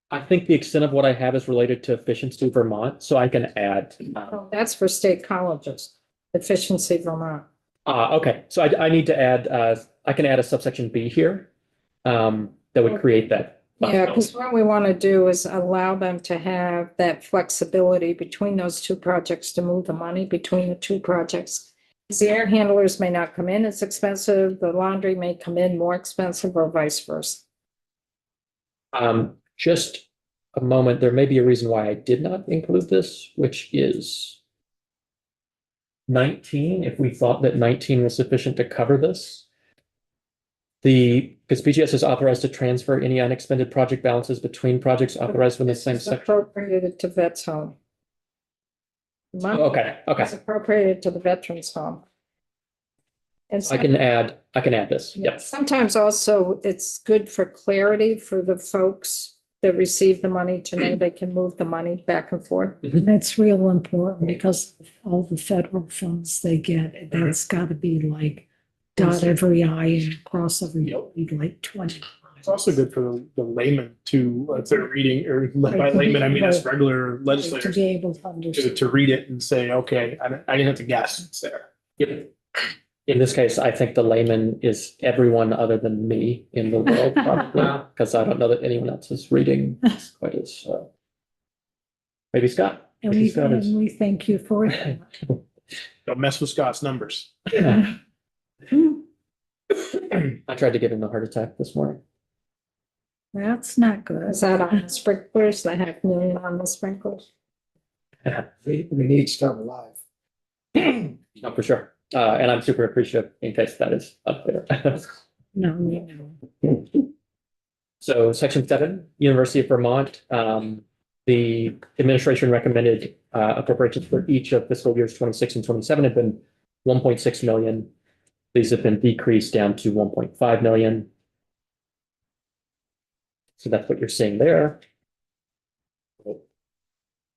I think the extent of what I have is related to Efficiency Vermont, so I can add. Oh, that's for state colleges, Efficiency Vermont. Okay, so I need to add, I can add a subsection B here. That would create that. Yeah, because what we want to do is allow them to have that flexibility between those two projects to move the money between the two projects. 'Cause the air handlers may not come in as expensive, the laundry may come in more expensive, or vice versa. Just a moment, there may be a reason why I did not include this, which is 19, if we thought that 19 was sufficient to cover this. Because BGS is authorized to transfer any unexpended project balances between projects authorized within the same It's section. appropriated to vets home. Money Okay, is appropriated to the veterans home. And I can add this, yeah, yep. sometimes also it's good for clarity for the folks that receive the money to know they can move the money back and forth. That's real important because of all the federal funds they get, that's gotta be like dot every I and cross every T, like 20. It's also good for the layman to, if they're reading, or by layman, I mean us regular To legislators, be able to understand. to read it and say, okay, I didn't have to guess, it's there. Yep. In this case, I think the layman is everyone other than me in the world, probably, because I don't know that anyone else is reading quite as, maybe Scott. And Maybe we, Scott is. and we thank you for it. Don't mess with Scott's numbers. I tried to give him a heart attack this morning. That's not good. Is that on the sprinklers, the $500,000 on the sprinklers? We need stuff alive. No, for sure. And I'm super appreciative in case that is up there. No, no. So section 7, University of Vermont, the administration recommended appropriations for each of fiscal years 26 and 27 have been 1.6 million. These have been decreased down to 1.5 million. So that's what you're seeing there.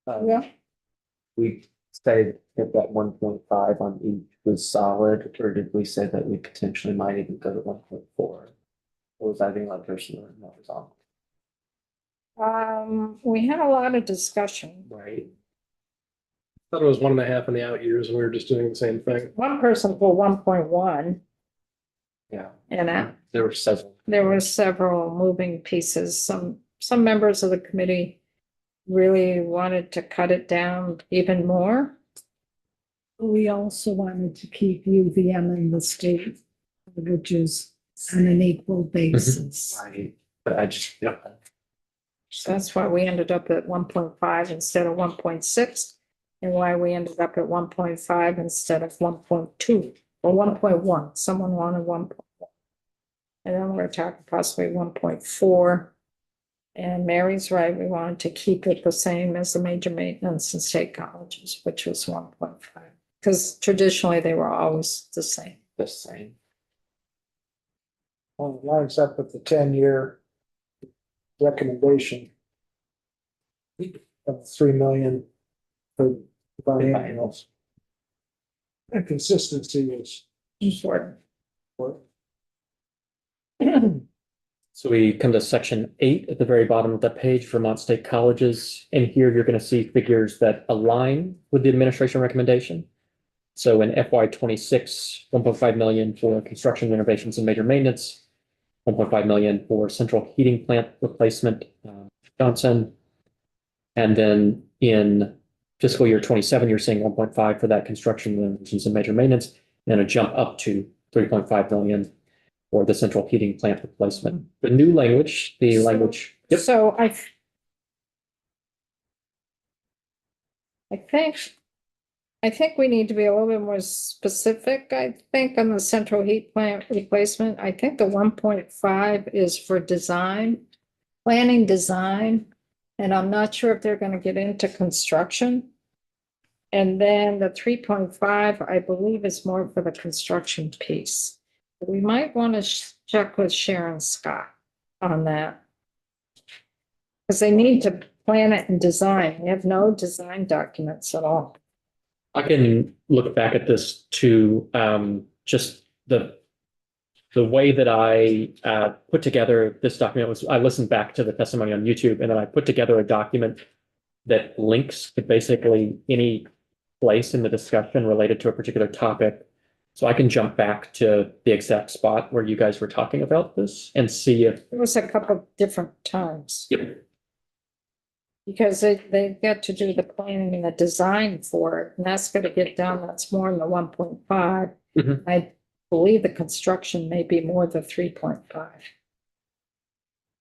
Yeah. We say that 1.5 on each was solid, or did we say that we potentially might even go to 1.4? Or was I being like personally that was on? We had a lot of discussion. Right. Thought it was 1.5 in the out years and we were just doing the same thing. One person put 1.1, Yeah. and There were several. there were several moving pieces. Some members of the committee really wanted to cut it down even more. We also wanted to keep UVM in the state, which is on an equal basis. Right. But I just, yeah. So that's why we ended up at 1.5 instead of 1.6, and why we ended up at 1.5 instead of 1.2 or 1.1. Someone wanted 1.1. And then we're talking possibly 1.4. And Mary's right, we wanted to keep it the same as the major maintenance and state colleges, which was 1.5. Because traditionally they were always the same. The same. Well, it lines up with the 10-year recommendation of 3 million for biennials. And consistency is Important. important. So we come to section 8 at the very bottom of the page, Vermont State Colleges. And here you're going to see figures that align with the administration recommendation. So in FY 26, 1.5 million for construction renovations and major maintenance, 1.5 million for central heating plant replacement, Johnson. And then in fiscal year 27, you're seeing 1.5 for that construction renovations and major maintenance, and a jump up to 3.5 million for the central heating plant replacement. The new language, the language. Yep. So I think we need to be a little bit more specific, I think, on the central heat plant replacement. I think the 1.5 is for design, planning design, and I'm not sure if they're going to get into construction. And then the 3.5, I believe, is more for the construction piece. We might want to check with Sharon Scott on that. Because they need to plan it and design. We have no design documents at all. I can look back at this to just the way that I put together this document was I listened back to the testimony on YouTube and then I put together a document that links to basically any place in the discussion related to a particular topic. So I can jump back to the exact spot where you guys were talking about this and see if. It was a couple of different times. Yep. Because they get to do the planning and the design for it, and that's gonna get done, that's more than the 1.5. Mhm. I believe the construction may be more than 3.5.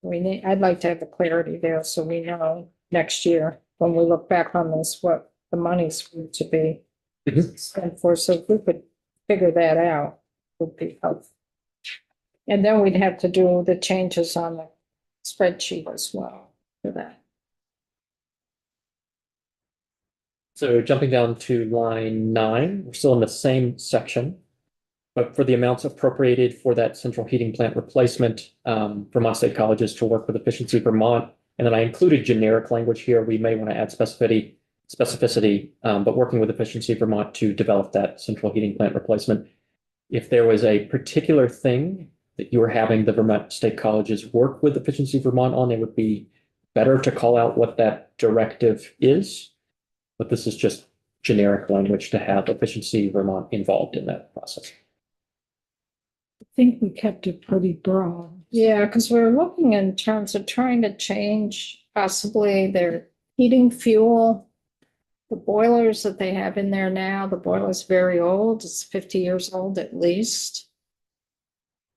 I'd like to have the clarity there, so we know next year, when we look back on this, what the money's going to be. And for, so if we could figure that out, would be helpful. And then we'd have to do the changes on the spreadsheet as well for that. So jumping down to line 9, we're still in the same section. But for the amounts appropriated for that central heating plant replacement, Vermont State Colleges to work with Efficiency Vermont. And then I included generic language here. We may want to add specificity, but working with Efficiency Vermont to develop that central heating plant replacement. If there was a particular thing that you were having the Vermont State Colleges work with Efficiency Vermont on, it would be better to call out what that directive is. But this is just generic language to have Efficiency Vermont involved in that process. I think we kept it pretty broad. Yeah, because we're looking in terms of trying to change possibly their heating fuel. The boilers that they have in there now, the boiler's very old, it's 50 years old at least.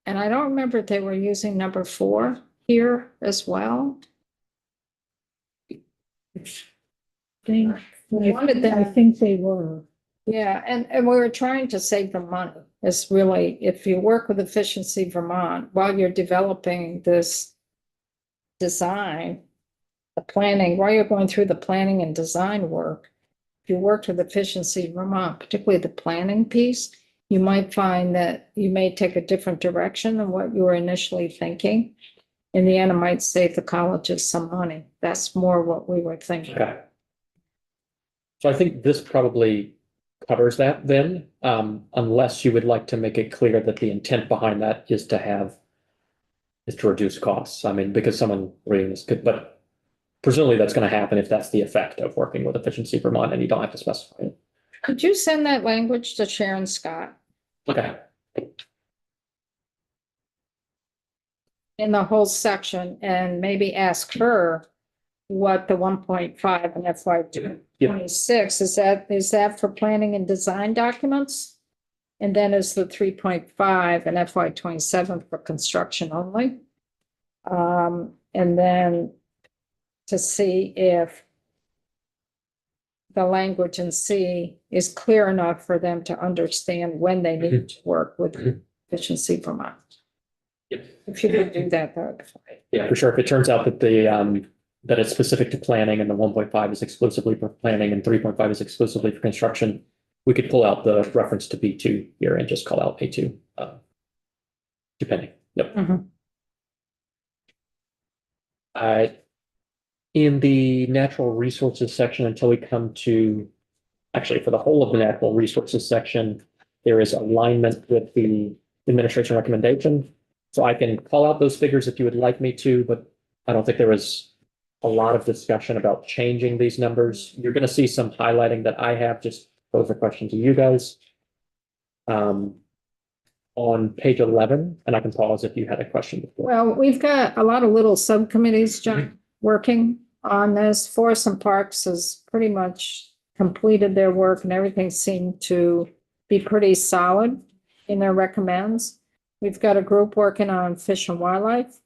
And I don't remember if they were using number 4 here as well. I think they were. Yeah, and we were trying to save the money. It's really, if you work with Efficiency Vermont while you're developing this design, the planning, while you're going through the planning and design work, if you worked with Efficiency Vermont, particularly the planning piece, you might find that you may take a different direction than what you were initially thinking. In the end, it might save the colleges some money. That's more what we were thinking. Okay. So I think this probably covers that then, unless you would like to make it clear that the intent behind that is to reduce costs. I mean, because someone reading this could, but presumably that's going to happen if that's the effect of working with Efficiency Vermont and you don't have to specify it. Could you send that language to Sharon Scott Okay. in the whole section and maybe ask her what the 1.5 and FY 26 is that for planning and design documents? And then is the 3.5 and FY 27 for construction only? And then to see if the language in C is clear enough for them to understand when they need to work with Efficiency Vermont. Yep. If you could do that, that would be fine. Yeah, for sure. If it turns out that that it's specific to planning and the 1.5 is exclusively for planning and 3.5 is exclusively for construction, we could pull out the reference to B2 here and just call out A2, depending. Yep. In the natural resources section, until we come to, actually for the whole of the natural resources section, there is alignment with the administration recommendation. So I can call out those figures if you would like me to, but I don't think there was a lot of discussion about changing these numbers. You're going to see some highlighting that I have, just pose a question to you guys. On page 11, and I can pause if you had a question before. Well, we've got a lot of little subcommittees, John, working on this. Forest and Parks has pretty much completed their work and everything seemed to be pretty solid in their recommends. We've got a group working on Fish and Wildlife.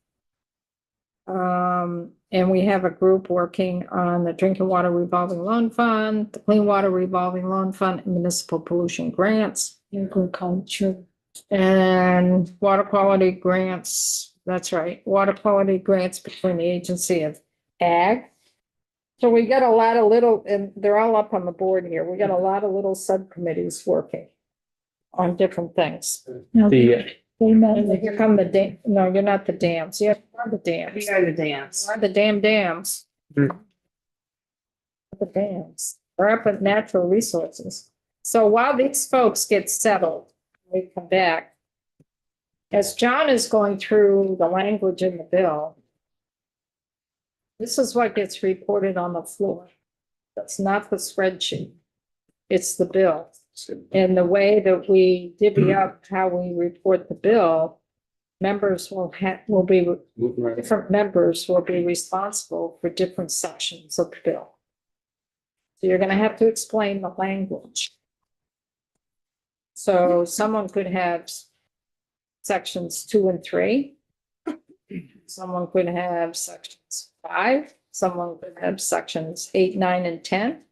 And we have a group working on the Drinking Water Revolving Loan Fund, the Clean Water Revolving Loan Fund, and municipal pollution grants. Agriculture. And water quality grants, that's right, water quality grants between the Agency of Ag. So we got a lot of little, and they're all up on the board here, we got a lot of little subcommittees working on different things. Now, The They meant And then here come the no, you're not the dams. You're the dams. We are the dams. We're the damn dams. Hmm. The dams. We're up at natural resources. So while these folks get settled, we come back. As John is going through the language in the bill, this is what gets reported on the floor. That's not the spreadsheet. It's the bill. And the way that we divvy up how we report the bill, members will be, different members will be responsible for different sections of the bill. So you're gonna have to explain the language. So someone could have sections 2 and 3. Someone could have sections 5. Someone could have sections 8, 9, and 10.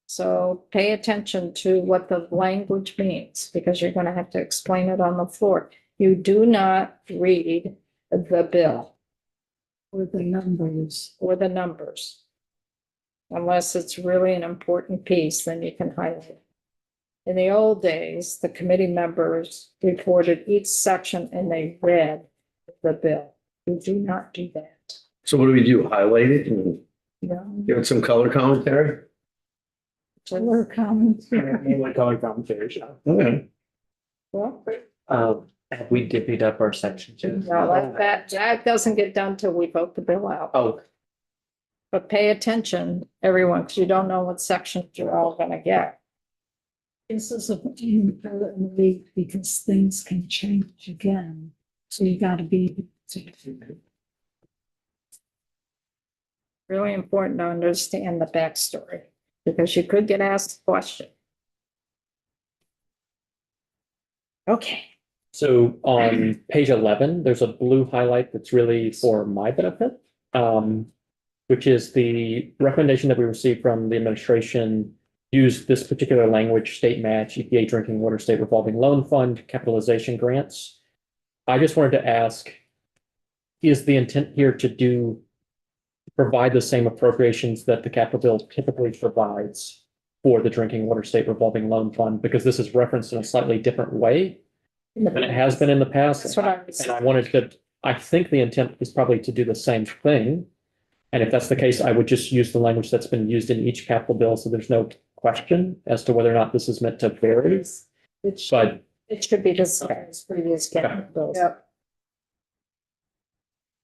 So pay attention to what the language means, because you're gonna have to explain it on the floor. You do not read the bill with the numbers. or the numbers. Unless it's really an important piece, then you can highlight it. In the old days, the committee members reported each section and they read the bill. We do not do that. So what do we do? Highlight it and No. give it some color commentary? Color commentary. Mainly color commentary, yeah. Okay. Well, Have we divvied up our sections yet? no, that doesn't get done till we vote the bill out. Oh, But pay attention, everyone, because you don't know what sections you're all gonna get. This is important because things can change again. So you gotta be. Really important to understand the backstory, because you could get asked a question. Okay, So on page 11, there's a blue highlight that's really for my benefit, which is the recommendation that we received from the administration. Use this particular language: state match, EPA drinking water state revolving loan fund, capitalization grants. I just wanted to ask, is the intent here to provide the same appropriations that the capital bill typically provides for the drinking water state revolving loan fund? Because this is referenced in a slightly different way than it has been in the past. that's what I was. And I wanted to, I think the intent is probably to do the same thing. And if that's the case, I would just use the language that's been used in each capital bill, so there's no question as to whether or not this is meant to vary. But It should be the same as previous capital bills. Yep.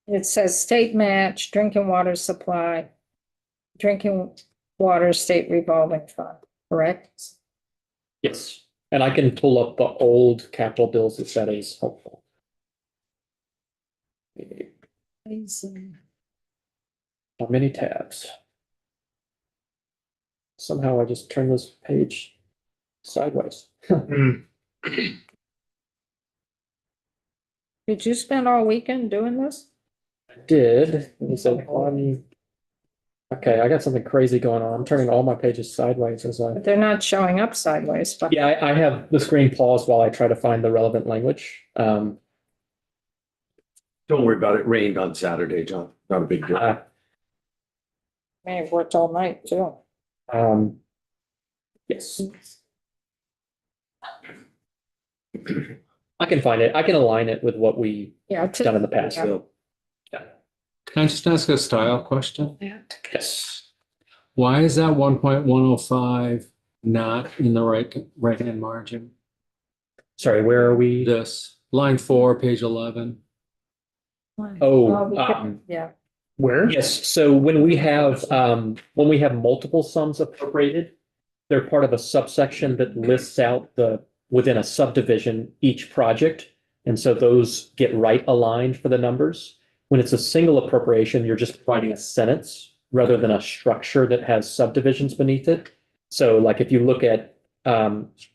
It says state match, drinking water supply, drinking water state revolving fund, correct? yes, and I can pull up the old capital bills if that is helpful. How many tabs? Somehow I just turned this page sideways. Did you spend all weekend doing this? Did, and so one. Okay, I got something crazy going on. I'm turning all my pages sideways as I. They're not showing up sideways, but. Yeah, I have the screen paused while I try to find the relevant language. Don't worry about it. Rained on Saturday, John. Not a big deal. May have worked all night too. Yes. I can find it. I can align it with what we Yeah. done in the past. Yeah. Can I just ask a style question? Yes. Why is that 1.105 not in the right-hand margin? Sorry, where are we? This, line 4, page 11. Oh, Yeah, Where? yes. So when we have multiple sums appropriated, they're part of a subsection that lists out within a subdivision, each project. And so those get right aligned for the numbers. When it's a single appropriation, you're just providing a sentence rather than a structure that has subdivisions beneath it. So like if you look at,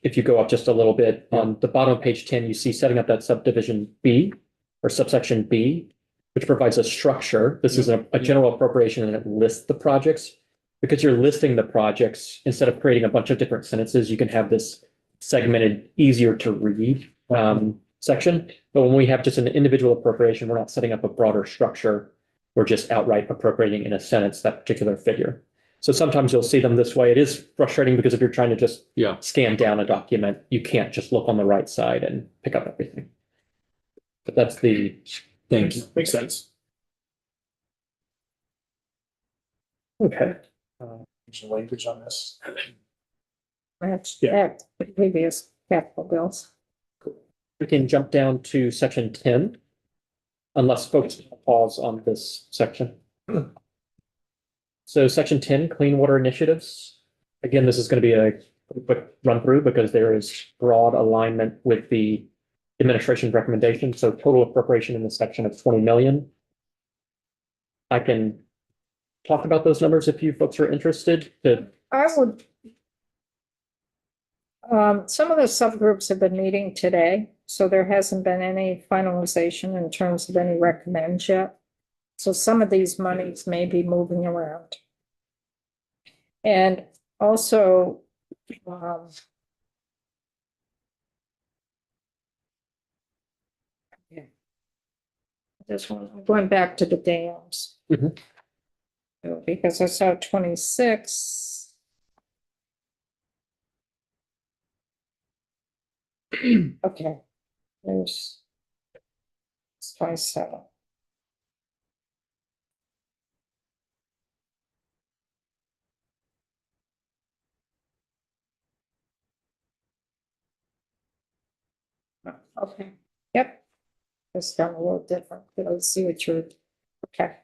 if you go up just a little bit on the bottom of page 10, you see setting up that subdivision B or subsection B, which provides a structure. This is a general appropriation and it lists the projects. Because you're listing the projects, instead of creating a bunch of different sentences, you can have this segmented, easier to read section. But when we have just an individual appropriation, we're not setting up a broader structure. We're just outright appropriating in a sentence that particular figure. So sometimes you'll see them this way. It is frustrating because if you're trying to just Yeah. scan down a document, you can't just look on the right side and pick up everything. But that's the, Thank you. Makes sense. okay. There's some language on this. Match Yeah. that previous capital bills. We can jump down to section 10. Unless folks pause on this section. So section 10, clean water initiatives. Again, this is going to be a quick run through because there is broad alignment with the administration's recommendation. So total appropriation in this section of 20 million. I can talk about those numbers if you folks are interested. I would. Some of the subgroups have been meeting today, so there hasn't been any finalization in terms of any recommends yet. So some of these monies may be moving around. And also, yeah. This one, I'm going back to the dams. Mhm. Because I saw 26. Okay, there's 27. Okay, yep. It's done a little different, but let's see what you're, okay.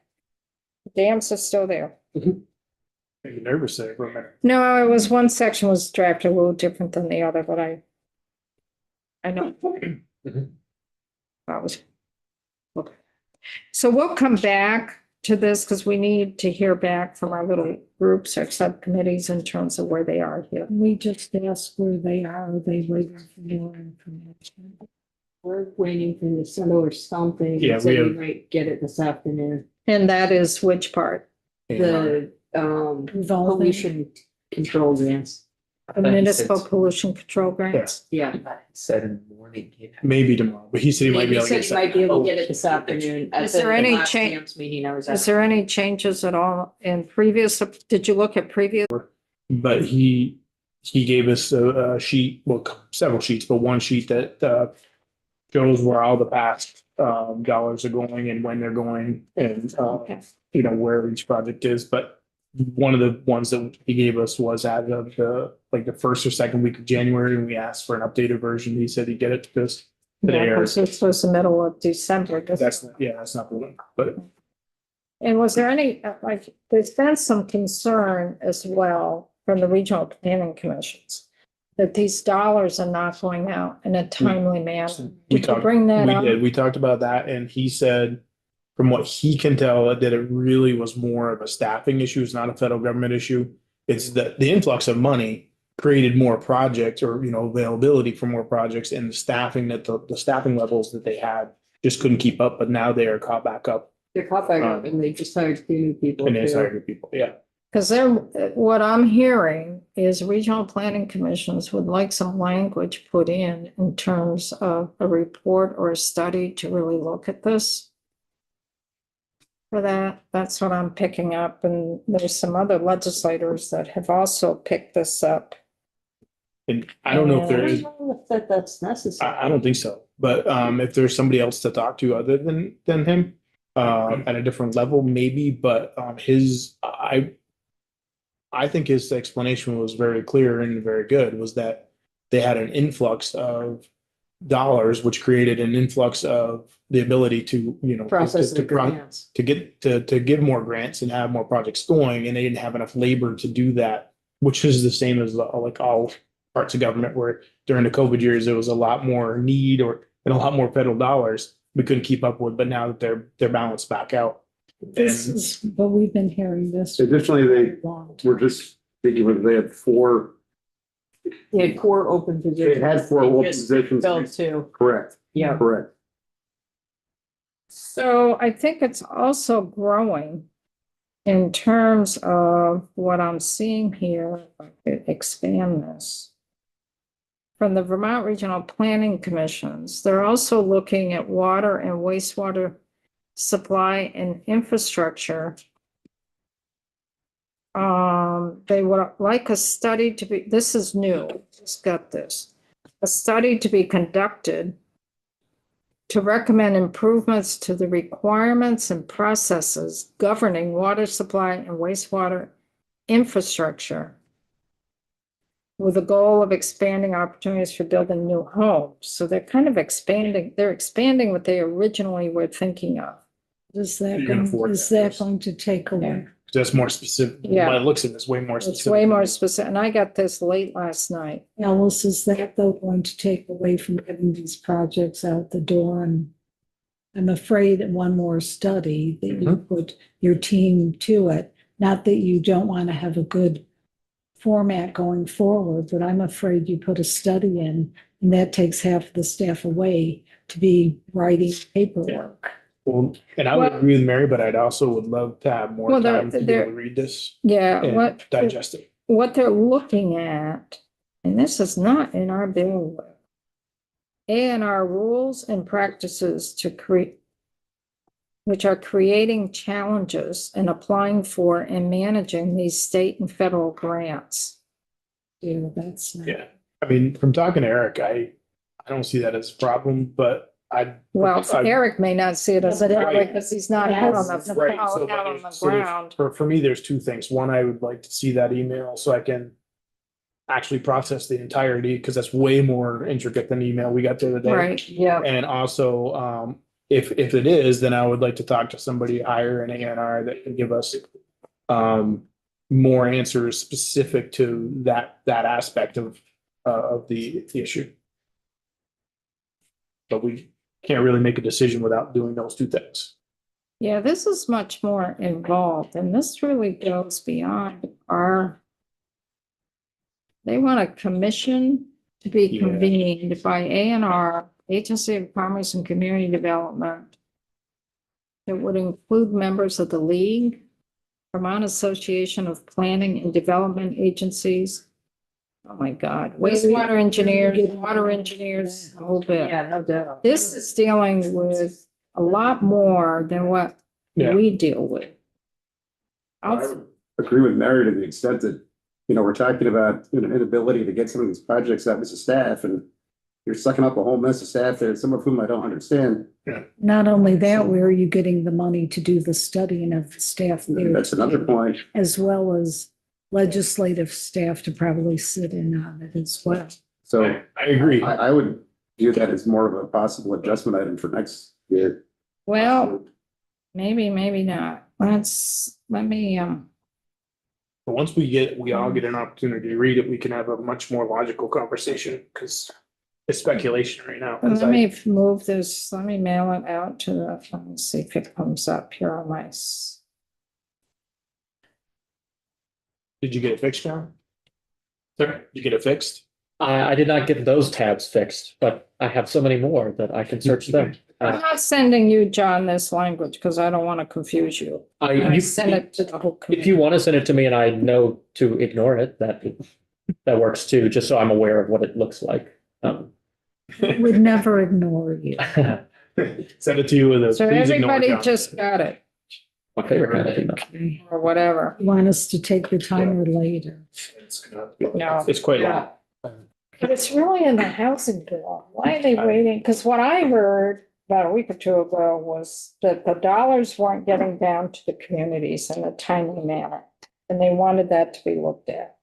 Dams are still there. Made me nervous there for a minute. No, it was one section was drafted a little different than the other, but I know. Mhm. That was. Okay. So we'll come back to this because we need to hear back from our little groups or subcommittees in terms of where they are here. We just ask where they are they waiting for more information? We're waiting for the similar something. Yeah, so we have- might get it this afternoon. And that is which part? The Revolving. pollution control grants. The municipal pollution control grants? Yeah. Said in the morning. yeah. Maybe tomorrow, but he said he might be He able to said get he might be able some. to get it this afternoon. At Is there any last change- dance meeting I was Is at. there any changes at all in previous, did you look at previous? But he gave us a sheet, well, several sheets, but one sheet that shows where all the past dollars are going and when they're going and Okay. you know, where each project is, but one of the ones that he gave us was as of the first or second week of January, and we asked for an updated version. He said he'd get it to us today. Yeah, or because this was the middle of December. that's not the one, but And was there any, like, there's been some concern as well from the regional planning commissions that these dollars are not going out in a timely manner. we Did you talked, bring that up? we talked about that, and he said, from what he can tell, that it really was more of a staffing issue. It's not a federal government issue. It's that the influx of money created more projects or, you know, availability for more projects, and the staffing the staffing levels that they had just couldn't keep up, but now they are caught back up They're caught back up and they just hired 2 new people. and they too. hired people. Yeah. Because they're, what I'm hearing is regional planning commissions would like some language put in terms of a report or a study to really look at this. For that, that's what I'm picking up, and there's some other legislators that have also picked this up. And I don't know if there I is, don't know if that's necessary. I don't think so, but if there's somebody else to talk to other than him, at a different level, maybe, but I think his explanation was very clear and very good, was that they had an influx of dollars, which created an influx of the ability to, you know, Process the to run, grants. to get to give more grants and have more projects going, and they didn't have enough labor to do that, which is the same as like all parts of government, where during the COVID years there was a lot more need and a lot more federal dollars we couldn't keep up with, but now that they're balanced back out. This And is, but we've been hearing this. Additionally, they long. were just speaking with, they had 4, They had 4 open positions. they had 4 open just positions. Filled 2. Correct, Yeah. correct. So I think it's also growing in terms of what I'm seeing here, if I could expand this. From the Vermont Regional Planning Commissions, they're also looking at water and wastewater supply and infrastructure. They would like a study to be, this is new, just got this, a study to be conducted to recommend improvements to the requirements and processes governing water supply and wastewater infrastructure with the goal of expanding opportunities for building new homes. So they're kind of expanding, they're expanding what they originally were thinking of. Is that, You can afford is that. that going to take away? That's more specific. Yeah. When it looks at this, way more specific. It's way more specific, and I got this late last night. Alice, is that though going to take away from getting these projects out the door? And I'm afraid that one more study that you put your team to it, not that you don't want to have a good format going forward, but I'm afraid you put a study in and that takes half the staff away to be writing paperwork. Well, and I would Well- agree with Mary, but I'd also would love to have more Well, time to be they're- able to read this Yeah, and what digest it. they're looking at, and this is not in our bill, A&R rules and practices to create, which are creating challenges and applying for and managing these state and federal grants. Yeah, that's. Yeah. I mean, from talking to Eric, I don't see that as a problem, but Well, I- Eric may not see it as a But it- problem because he's not out on the, Right, out so, on the so there's- ground. for me, there's two things. One, I would like to see that email so I can actually process the entirety, because that's way more intricate than the email we got the other day. Right, yeah. And also, if it is, then I would like to talk to somebody higher in A&R that can give us more answers specific to that aspect of the issue. But we can't really make a decision without doing those two things. Yeah, this is much more involved, and this really goes beyond our. They want a commission to be Yeah. convened by A&R, Agency of Commerce and Community Development. It would include members of the League, Vermont Association of Planning and Development Agencies. Oh my God, wastewater engineers, water engineers, a whole bit. Yeah, no doubt. This is dealing with a lot more than what Yeah. we deal with. I would agree with Mary to the extent that, we're talking about an inability to get some of these projects out as a staff, and you're sucking up a whole mess of staff there, some of whom I don't understand. Not only that, where are you getting the money to do the studying of the staff there? That's another point. As well as legislative staff to probably sit in on it as well. So I agree. I would view that as more of a possible adjustment item for next year. Well, maybe, maybe not. Let me, But once we all get an opportunity to read it, we can have a much more logical conversation, because it's speculation right now. 'Cause let me move this, let me mail it out to let me see if it comes up here on my. Did you get it fixed, John? Sorry? Did you get it fixed? I did not get those tabs fixed, but I have so many more that I can search them. I'm not sending you, John, this language because I don't want to confuse you. I You send it to the whole If committee. you want to send it to me and I know to ignore it, that works too, just so I'm aware of what it looks like. Would never ignore you. Send it to you with a. So please ignore everybody John. just got it My favorite kind of email. Okay. or whatever. Want us to take the time or later? No. It's quite long. But it's really in the housing bill. Why are they waiting? Because what I heard about a week or two ago was that the dollars weren't getting down to the communities in a timely manner. And they wanted that to be looked at.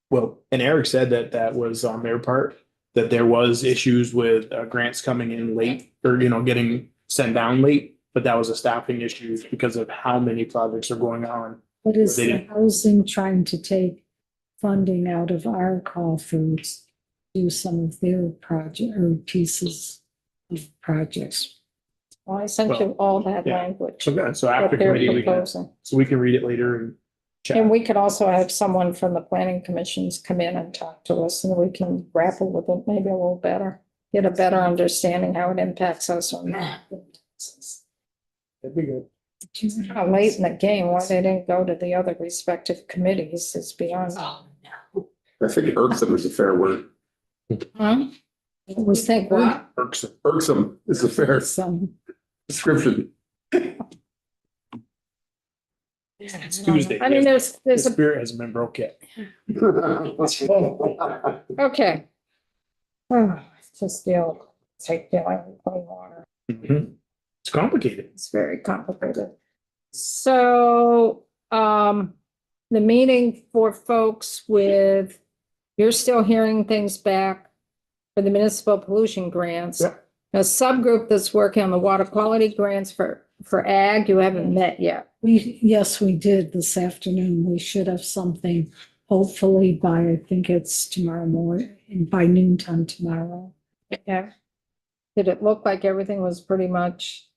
Well, and Eric said that was on their part, that there was issues with grants coming in late or, getting sent down late, but that was a staffing issue because of how many projects are going on. What is They the didn't- housing trying to take funding out of our coffers? Do some of their project or pieces of projects. Well, I sent you all that yeah. language So that after they're committee, we can proposing. read it later and chat. And we could also have someone from the planning commissions come in and talk to us and we can grapple with it maybe a little better. Get a better understanding how it impacts us or not. That'd be good. How late in the game, why they didn't go to the other respective committees is beyond. I think irksome is a fair word. Huh? Was think what? Irksome is a fair Some, description. It's Tuesday. I mean, The there's a, spirit hasn't been broke yet. okay. Oh, just deal. take dealing with clean water. Mhm. It's complicated. It's very complicated. So, the meeting for folks with, you're still hearing things back for the municipal pollution grants. Yeah. A subgroup that's working on the water quality grants for ag, you haven't met yet. Yes, we did this afternoon. We should have something hopefully by, I think it's tomorrow morning, by noontime tomorrow. Yeah. Did it look like everything was pretty much,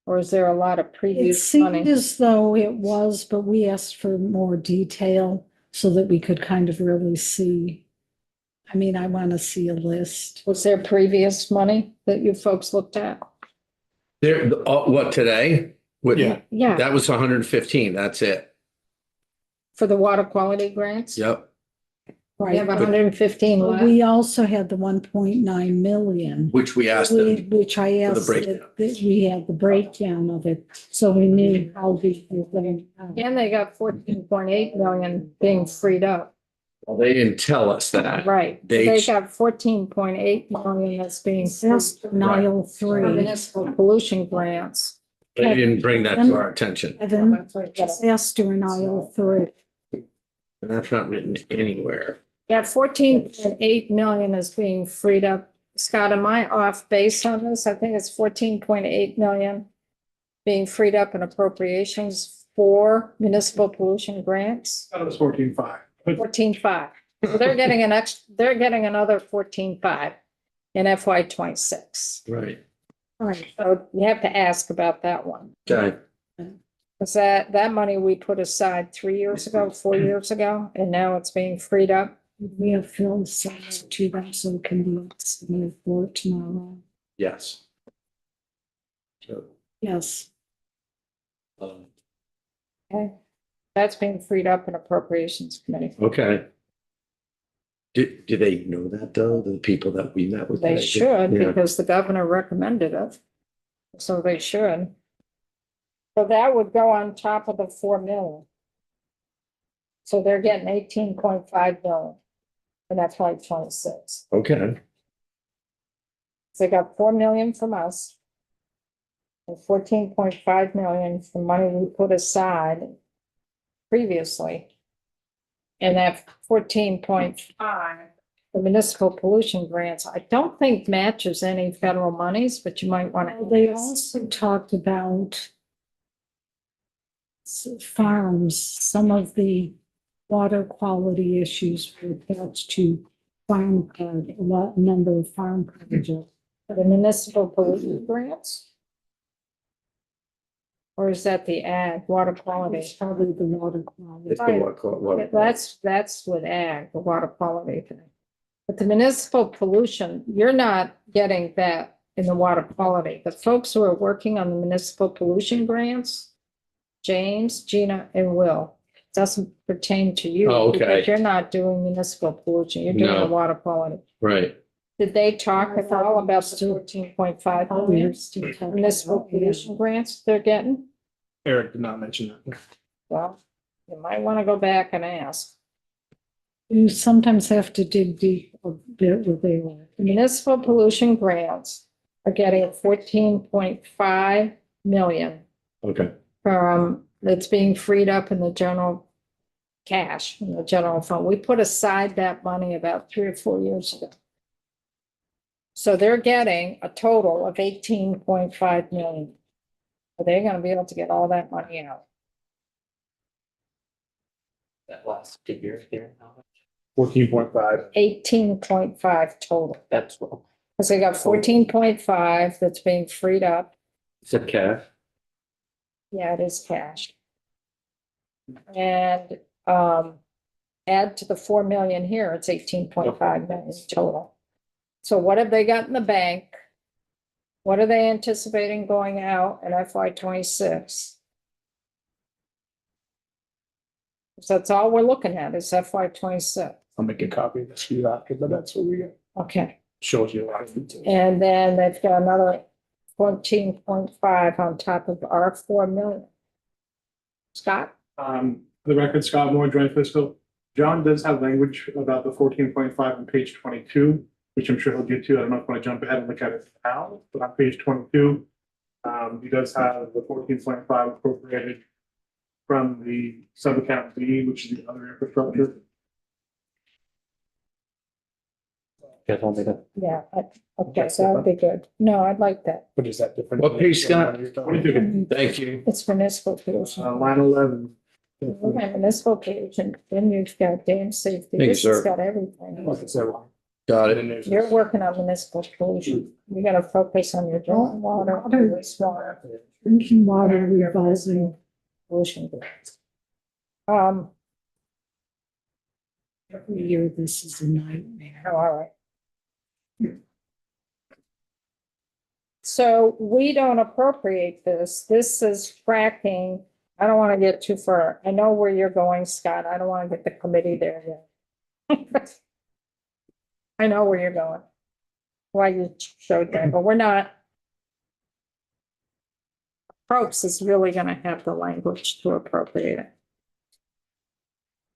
or is there a lot of It previous seemed money? as though it was, but we asked for more detail so that we could kind of really see. I mean, I want to see a list. Was there previous money that you folks looked at? There, what, today? What- Yeah. Yeah, That was 115, that's it. for the water quality grants? Yep. We have Right. 115 But left. we also had the 1.9 million. Which we asked them. Which I asked breakdown. that we had the breakdown of it, so we knew how we were going. And they got 14.8 million being freed up. Well, they didn't tell us that. Right. They- They got 14.8 million that's being freed That's Nile for 3. municipal pollution grants. They didn't bring that to our attention. Evan, asked during aisle 3. And that's not written anywhere. Yeah, 14.8 million is being freed up. Scott, am I off base on this? I think it's 14.8 million being freed up in appropriations for municipal pollution grants. That was 14.5. 14.5. So they're getting they're getting another 14.5 in FY 26. Right. Right. So you have to ask about that one. Okay. Because that money we put aside 3 years ago, 4 years ago, and now it's being freed up. We have Phil send it to them so it can be submitted for tomorrow. Yes. So, Yes. Okay. That's being freed up in appropriations committee. okay. Do they know that though, the people that we met with? They today? should, Yeah. because the governor recommended it. So they should. So that would go on top of the 4 million. So they're getting 18.5 million. And that's like 26. Okay, So they got 4 million from us. And 14.5 million from money we put aside previously. And that 14.5, the municipal pollution grants, I don't think matches any federal monies, but you might want to. They also talked about farms, some of the water quality issues were attached to farm code, number of farm cottages. The municipal pollution grants? Or is that the ag, water quality? It's probably the water quality. it's the what? That's with ag, the water quality thing. But the municipal pollution, you're not getting that in the water quality. The folks who are working on the municipal pollution grants, James, Gina, and Will, doesn't pertain to you. Oh, okay. Because you're not doing municipal pollution, you're doing No. the water quality. Right. Did they talk at all about the 14.5 million municipal pollution grants they're getting? Eric did not mention that. Well, you might want to go back and ask. You sometimes have to dig deep a bit with the. Municipal pollution grants are getting 14.5 million Okay. from, that's being freed up in the general cash, in the general fund. We put aside that money about 3 or 4 years ago. So they're getting a total of 18.5 million. Are they gonna be able to get all that money out? That last figure here. 14.5. 18.5 total, That's what. because they got 14.5 that's being freed up. Is it cash? Yeah, it is cash. And add to the 4 million here, it's 18.5 million total. So what have they got in the bank? What are they anticipating going out in FY 26? So that's all we're looking at is FY 26. I'll make a copy of this for you after, but that's what we got. Okay, Shows you a lot of detail. and then they've got another 14.5 on top of our 4 million. Scott? For the record, Scott Moore, joint fiscal. John does have language about the 14.5 on page 22. which I'm sure he'll get to. I don't know if I want to jump ahead and look at it now, but on page 22, he does have the 14.5 appropriated from the sub-account B, which is the other infrastructure. You guys want me to? Yeah, okay, that would be good. No, I'd like that. What is that different? What page, Scott? 22, Thank you. It's municipal pollution. line 11. Okay, municipal pollution, then you've got dam safety. Thank you, This has sir. got everything. Got And it. then there's You're working on municipal pollution. You gotta focus on your drinking water, wastewater, Drinking water revolving. pollution. Every year, this is a nightmare. All right. So we don't appropriate this. This is fracking. I don't want to get too far. I know where you're going, Scott. I don't want to get the committee there yet. I know where you're going. Why you showed that, but we're not. Probst is really gonna have the language to appropriate it.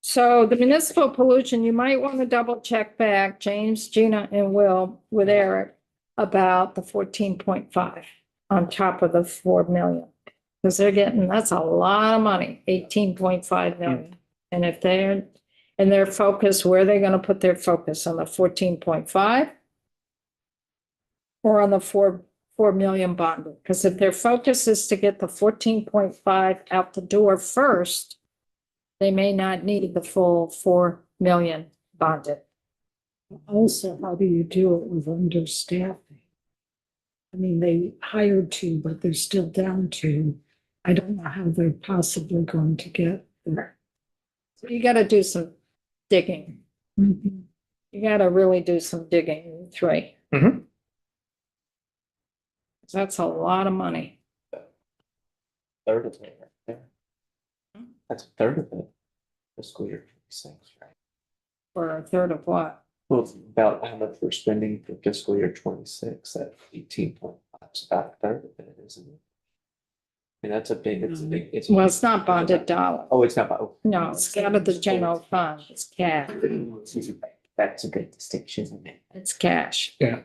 So the municipal pollution, you might want to double check back, James, Gina, and Will with Eric about the 14.5 on top of the 4 million. Because they're getting, that's a lot of money, 18.5 million. And if they're, and their focus, where are they gonna put their focus, on the 14.5? Or on the 4 million bonded? Because if their focus is to get the 14.5 out the door first, they may not need the full 4 million bonded. Also, how do you do it with understaffing? I mean, they hired two, but they're still down two. I don't know how they're possibly going to get there. So you gotta do some digging. Mhm. You gotta really do some digging, three. Mhm. That's a lot of money. Third of it right there. That's a third of it. Fiscal year 26, right? For a third of what? Well, it's about how much we're spending for fiscal year 26 at 18.5. It's about a third of it, isn't it? And that's a big, it's. Well, it's not bonded dollar. Oh, it's not. Oh. No, it's out of the general fund. It's cash. That's a good distinction, isn't it? It's cash. Yeah.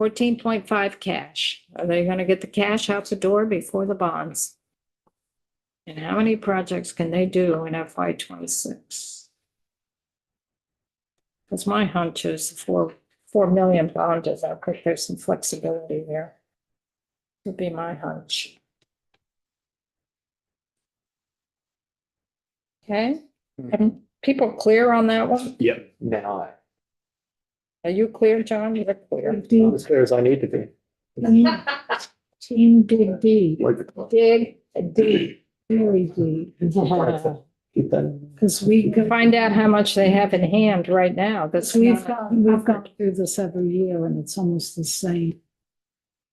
14.5 cash. Are they gonna get the cash out the door before the bonds? And how many projects can they do in FY 26? Because my hunch is 4 million bonded. I think there's some flexibility there. Would be my hunch. Okay, and people clear on that one? Yep. Now, Are you clear, John? You're clear. Dig As clear as I need to be. deep, team dig deep, Dig, dig. very deep. Keep that. Because we To find out how much they have in hand right now. That's we've gone through this every year and it's almost the same.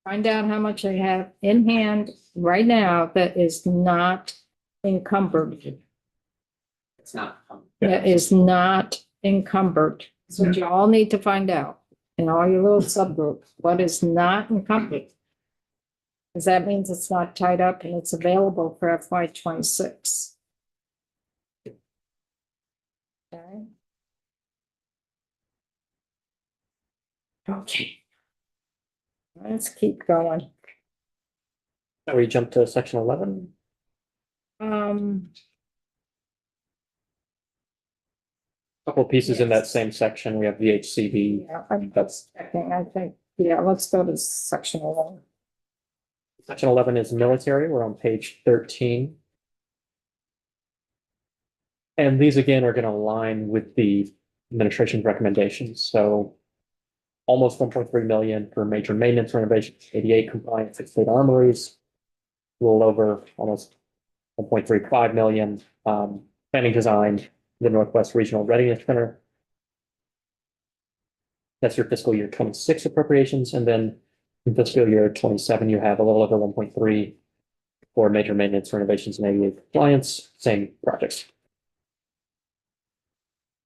Find out how much they have in hand right now that is not encumbered. it's not. That is not encumbered. That's what you all need to find out in all your little subgroups. What is not encumbered? Because that means it's not tied up and it's available for FY 26. Okay. Okay. Let's keep going. Now we jump to section 11. Couple of pieces in that same section. We have VHCV. Yeah, I'm That's checking, I think, yeah, let's go to section 11. section 11 is military. We're on page 13. And these again are going to align with the administration's recommendations. So almost 1.3 million for major maintenance renovations, 88 compliance at state armories, a little over almost 1.35 million, planning design, the Northwest Regional Readiness Center. That's your fiscal year 26 appropriations. And then in fiscal year 27, you have a little over 1.3 for major maintenance renovations and ADA compliance, same projects.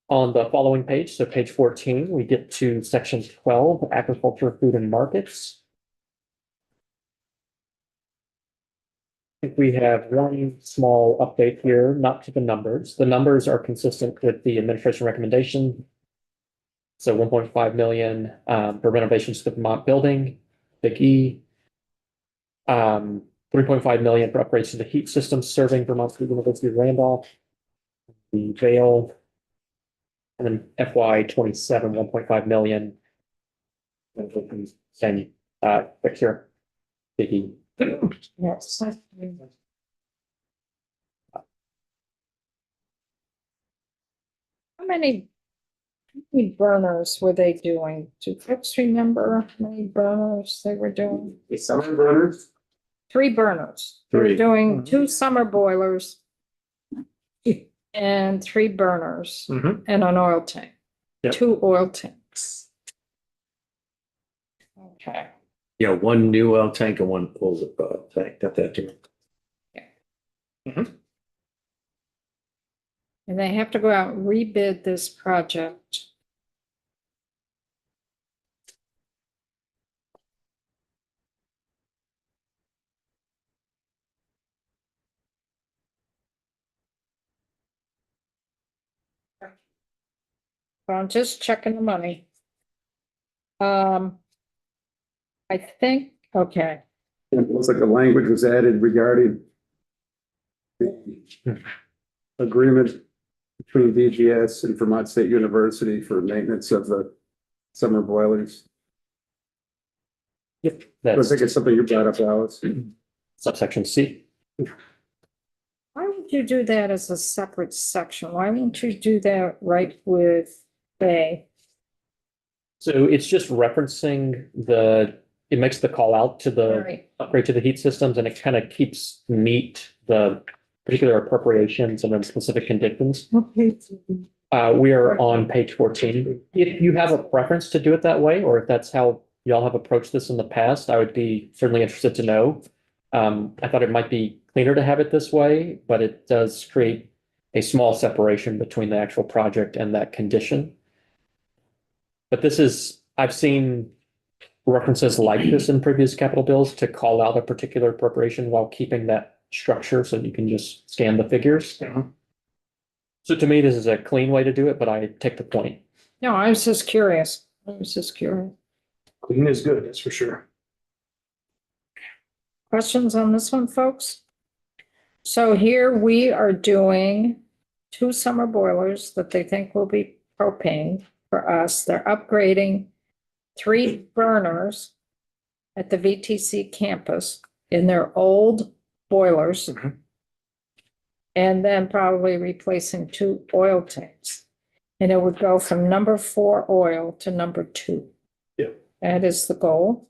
On the following page, so page 14, we get to section 12, agriculture, food and markets. I think we have one small update here, not to the numbers. The numbers are consistent with the administration recommendation. So 1.5 million for renovations to the Vermont building, big E. 3.5 million for upgrades to the heat system serving Vermont State University of Randolph. The Vale. And then FY 27, 1.5 million. And picture. Big E. Yes. How many burners were they doing? Do folks remember how many burners they were doing? The summer burners? 3 burners. They were Three. doing 2 summer boilers and 3 burners Mhm. and an oil tank. Yep. 2 oil tanks. Okay. Yeah, one new oil tank and one old tank, got that too. And they have to go out and rebid this project. Well, I'm just checking the money. I think, okay, It looks like the language was added regarding the agreement between VGS and Vermont State University for maintenance of the summer boilers. Yep. I That's think it's something you brought up, Alice. subsection C. why would you do that as a separate section? Why wouldn't you do that right with A? So it's just referencing it makes the call out to the Right. upgrade to the heat systems, and it kind of keeps neat the particular appropriations and then specific conditions. Okay. We are on page 14. If you have a preference to do it that way, or if that's how y'all have approached this in the past, I would be certainly interested to know. I thought it might be cleaner to have it this way, but it does create a small separation between the actual project and that condition. But I've seen references like this in previous capital bills to call out a particular appropriation while keeping that structure so you can just scan the figures. So to me, this is a clean way to do it, but I take the point. No, I was just curious. Clean is good, that's for sure. Questions on this one, folks? So here we are doing 2 summer boilers that they think will be propane for us. They're upgrading 3 burners at the VTC campus in their old boilers. Mhm. And then probably replacing 2 oil tanks. And it would go from number 4 oil to number 2. Yeah. That is the goal.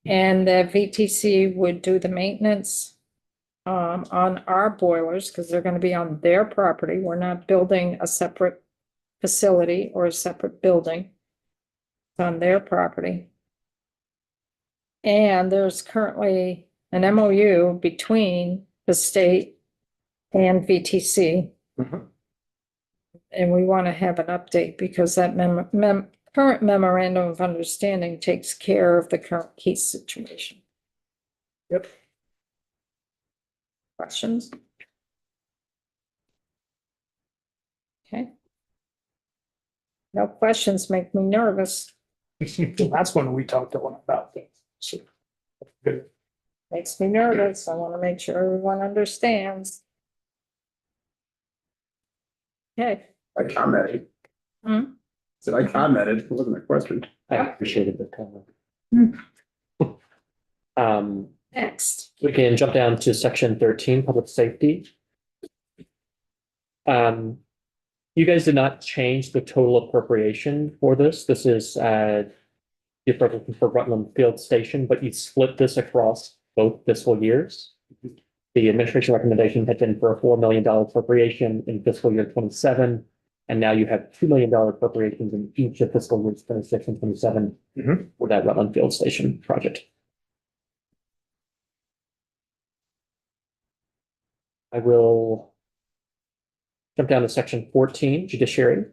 And the VTC would do the maintenance on our boilers, because they're gonna be on their property. We're not building a separate facility or a separate building. It's on their property. And there's currently an MOU between the state and VTC. Mhm. And we want to have an update because that current memorandum of understanding takes care of the current heat situation. Yep. Questions? Okay. No questions make me nervous. That's when we talked to one about things. So, good. Makes me nervous. I want to make sure everyone understands. Okay. I commented. Hmm? Said I commented, it wasn't a question. I Yeah. appreciated the comment. Next. We can jump down to section 13, public safety. You guys did not change the total appropriation for this. This is the appropriation for Rutland Field Station, but you split this across both fiscal years. The administration recommendation had been for a $4 million appropriation in fiscal year 27, and now you have $2 million appropriations in each of fiscal years 26 and 27 Mhm. for that Rutland Field Station project. I will jump down to section 14, judiciary.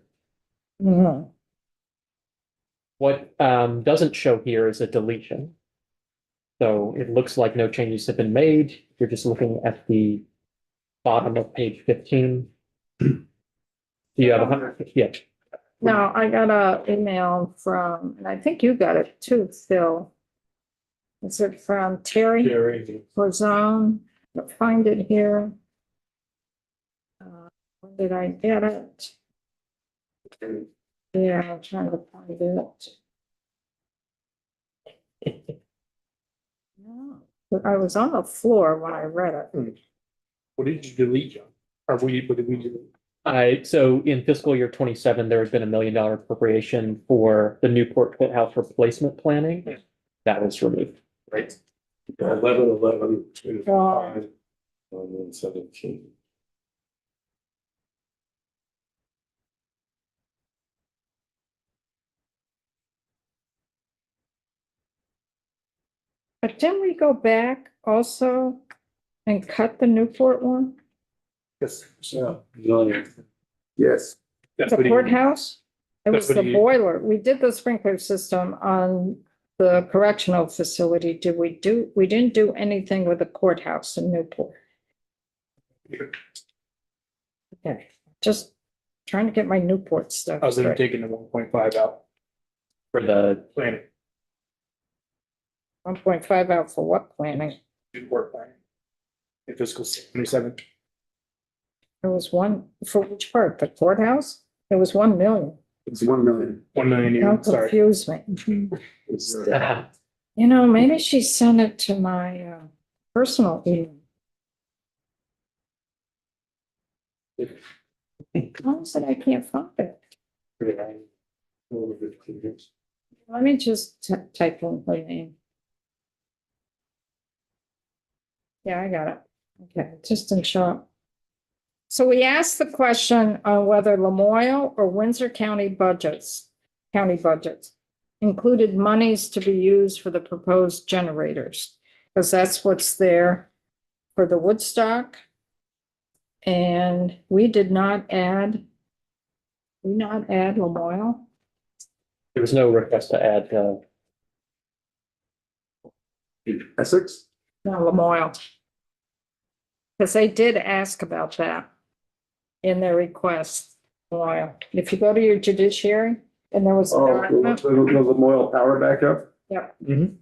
Mhm. What doesn't show here is a deletion. So it looks like no changes have been made. You're just looking at the bottom of page 15. You have 100, yeah. No, I got a email from, and I think you got it too, Phil. Is it from Terry Corzone? I'll find it here. When did I get it? Yeah, I'm trying to find it. No, but I was on the floor when I read it. What did you delete, John? Or what did we do? So in fiscal year 27, there has been $1 million appropriation for the Newport Pit House replacement planning. That was removed. Right. 11, Oh. 5, and then 17. But didn't we go back also and cut the Newport one? Yes. So, million. Yes. That's The what he- courthouse? It That's was what the he- boiler. We did the sprinkler system on the correctional facility. We didn't do anything with the courthouse in Newport. Okay, just trying to get my Newport stuff Other than straight. taking the 1.5 out, For the, planning, 1.5 out for what planning? work planning. In fiscal 27. It was one, for which part? The courthouse? It was 1 million. It's 1 million. 1 million, Don't sorry. confuse me. It's, You know, maybe she sent it to my personal email. How is it I can't find it? Let me just type in her name. Yeah, I got it. Okay, just in short. So we asked the question on whether Lamoille or Windsor county budgets included monies to be used for the proposed generators, because that's what's there for the Woodstock. And we did not add Lamoille. there was no request to add, Essex? No, Lamoille. Because they did ask about that in their request, Lamoille. If you go to your judiciary, and there was a Oh, document, the Lamoille power backup?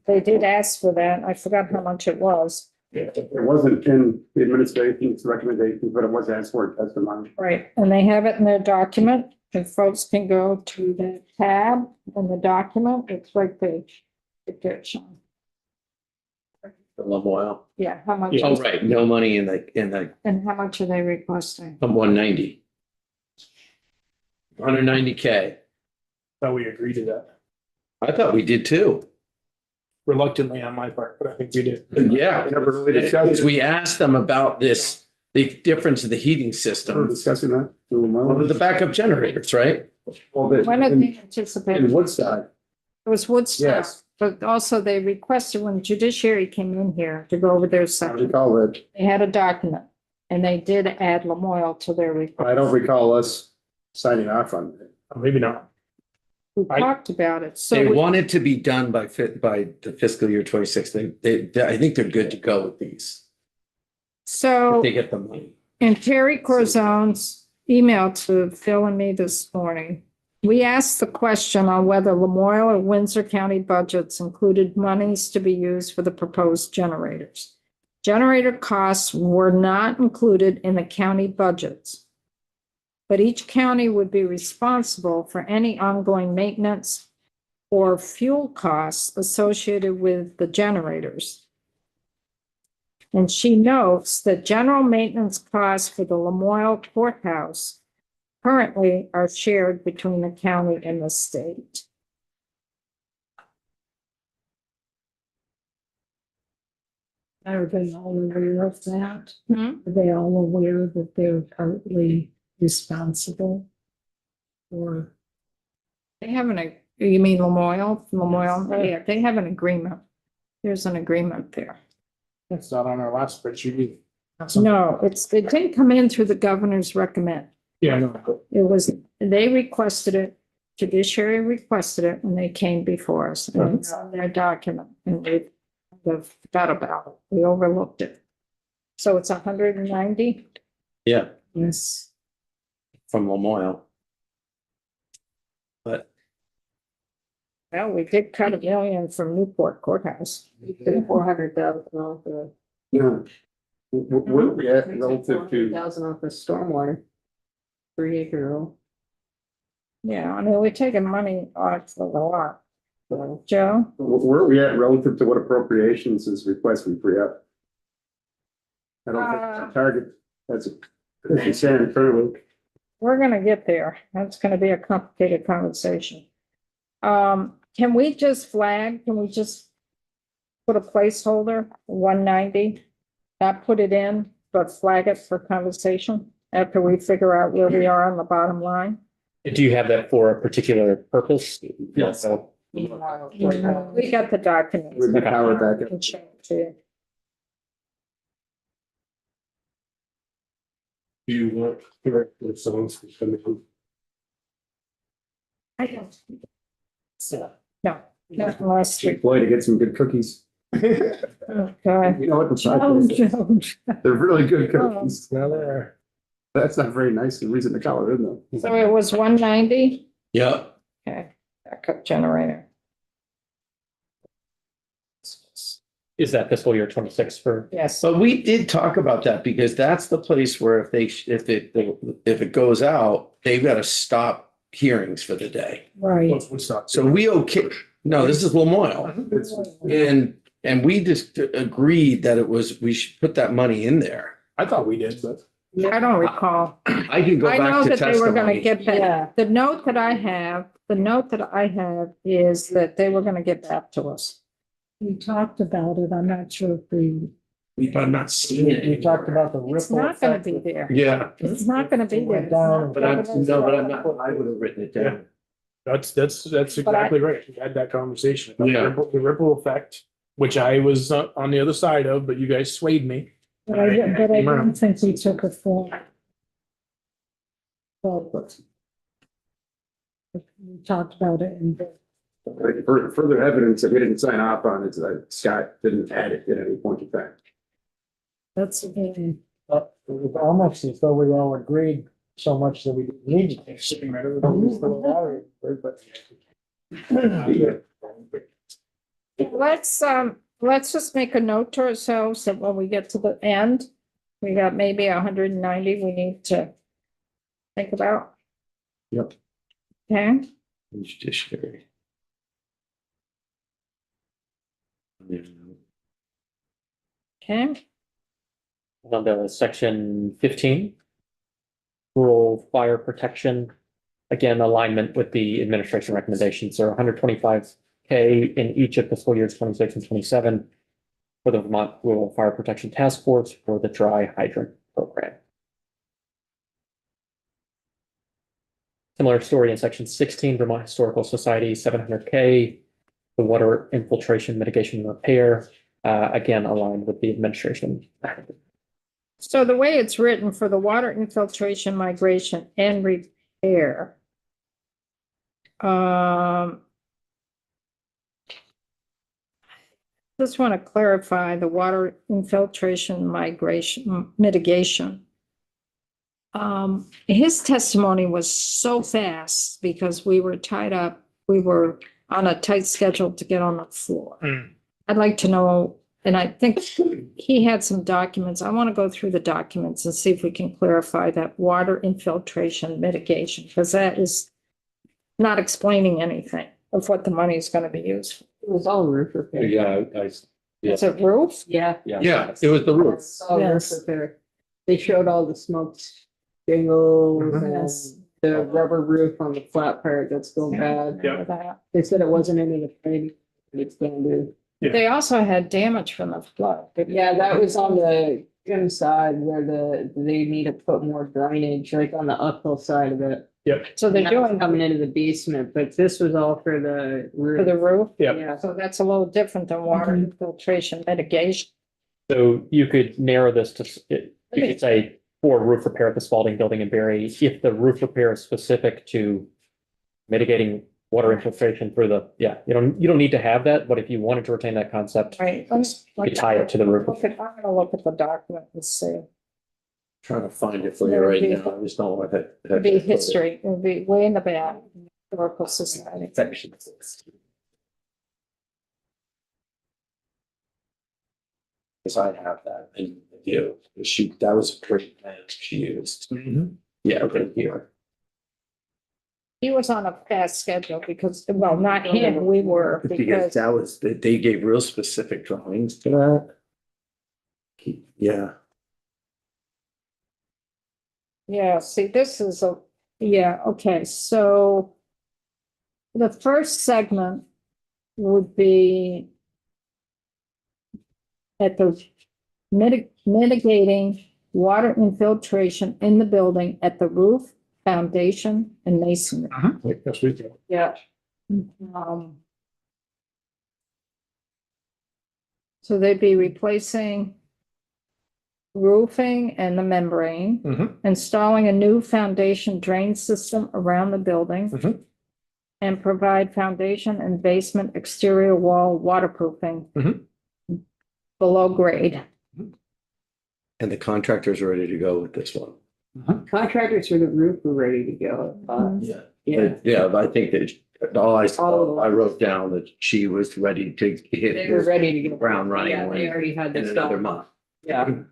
they did ask for that. I forgot how much it was. It wasn't in the administration's recommendations, but it was asked for in testimony. Right, and they have it in their document, and folks can go to the tab in the document, it's right there. Right there, Sean. The Lamoille. Yeah, how much, Oh, right, no money in the and how much are they requesting? 190. 190K. Thought we agreed to that. I thought we did too. Reluctantly on my part, but I think we did. Yeah. Never really discussed Because it. we asked them about this, the difference of the heating We're system. discussing that. What are the backup generators, right? Well, the- When did in- they anticipate? In Woodstock, It was Woodstock, yes, but also they requested when judiciary came in here to go over their I section, recall it. they had a document. And they did add Lamoille to their request. I don't recall us signing off on it. Maybe not. We I- talked about it, They so, want it to be done by the fiscal year 26. I think they're good to go with these. so. If they get the money. In Terry Corzone's email to Phil and me this morning, we asked the question on whether Lamoille or Windsor County budgets included monies to be used for the proposed generators. Generator costs were not included in the county budgets. But each county would be responsible for any ongoing maintenance or fuel costs associated with the generators. And she notes that general maintenance costs for the Lamoille Courthouse currently are shared between the county and the state. Are they all aware of that? Hmm? Are they all aware that they're partly responsible? Or, They have you mean Lamoille? Yeah, they have an agreement. There's an agreement there. It's not on our last spreadsheet either. No, it didn't come in through the governor's recommend. Yeah, I know. It was, they requested it, judiciary requested it, and they came before us, and it's on their document, and we kind of forgot about it. We overlooked it. So it's 190? Yeah, yes, from Lamoille. But Well, we did cut $1 million from Newport Courthouse. 400,000 off the. Yeah. Where are we at relative to, 400,000 off the stormwater. 3 acre roll. Yeah, I mean, we're taking money off of the lot. So, Joe, where are we at relative to what appropriations is requesting free up? I don't think Uh, the target, that's a concern currently. we're gonna get there. That's gonna be a complicated conversation. Can we just can we just put a placeholder, 190? Not put it in, but flag it for conversation after we figure out where we are on the bottom line? Do you have that for a particular purpose? Yes. So, We got the documents. With the power backup. Can show it to you. Do you want director songs to come in? I don't. So, no, not unless we, Boy, to get some good cookies. okay. You know what? the Joe, fact is, Joe, they're really good cookies. Now there. That's not very nice and reason to color, isn't it? So it was 190? Yep. Okay, backup generator. is that fiscal year 26 for? Yes. But we did talk about that because that's the place where if it goes out, they've got to stop hearings for the day. right. What's not? So we okay, no, this is Lamoille. It's, And we just agreed that we should put that money in there. I thought we did, but. I don't recall. I can go I know back to that they were gonna testimony. get Yeah. back. The note that I have is that they were gonna get back to us. We talked about it. I'm not sure if we, I'm not seeing it. We talked about the It's ripple not gonna effect. be there. Yeah, It's not gonna be there. Went down. but I'm not, I would have written it down. That's exactly right. We had that conversation. about Yeah. The ripple effect, which I was on the other side of, but you guys swayed me. but I don't think we took a full. But we talked about it and for further evidence that we didn't sign off on is that Scott didn't add it at any point in time. That's, it was almost as though we all agreed so much that we didn't need to take sitting right over but. let's just make a note to ourselves that when we get to the end, we got maybe 190 we need to think about. Yep. Okay, Judiciary. okay. On the section 15. Rural fire protection. Again, alignment with the administration recommendations are 125K in each of fiscal years 26 and 27. For the Vermont Rural Fire Protection Task Force for the dry hydrant program. Similar story in section 16, Vermont Historical Society, 700K. The water infiltration mitigation and repair, again, aligned with the administration. So the way it's written for the water infiltration, migration and repair. Just want to clarify the water infiltration, migration, mitigation. His testimony was so fast because we were tied up. We were on a tight schedule to get on the floor. I'd like to know, and I think he had some documents. I want to go through the documents and see if we can clarify that water infiltration mitigation, because that is not explaining anything of what the money is going to be used for. It was all roof repair. Yeah, Is it roof? Yeah. Yeah, it was the roof. It's all roof Yes. repair. They showed all the smoke shingles Yes. and the rubber roof on the flat part that's still bad. Remember that. They said it wasn't into the frame. It's gonna do. They also had damage from the flood. Yeah, that was on the inside where they need to put more drainage, like on the uphill side of it. So they're And that was doing coming into the basement, but this was all for the for roof. the roof. Yep. Yeah. So that's a little different than water infiltration mitigation. So you could narrow this to, you could say for roof repair at the Spalding Building in Barry, if the roof repair is specific to mitigating water infiltration through the, you don't need to have that, but if you wanted to retain that concept, Right. you could tie it to the roof. I'm gonna look at the document and see. Trying to find it for you right now. I just don't want it. It'd be history. It'd be way in the back. Historical Society. Section 16. Because I have that in the view. That was a great plan she used. Yeah, right here. He was on a fast schedule because, well, not him, we were, Because because that was, they gave real specific drawings to that. Yeah. yeah, see, this is yeah, okay, so the first segment would be at the mitigating water infiltration in the building at the roof, foundation, and masonry. Yes, we do. Yeah. So they'd be replacing roofing and the membrane, Mhm. installing a new foundation drain system around the building, Mhm. and provide foundation and basement exterior wall waterproofing Mhm. below grade. And the contractor's ready to go with this one. Contractors for the roof were ready to go. Yeah. Yeah, Yeah, but I think that I wrote down that she was ready to hit. they were ready to get. Ground running Yeah, they when- already had In this another done. month. Yeah.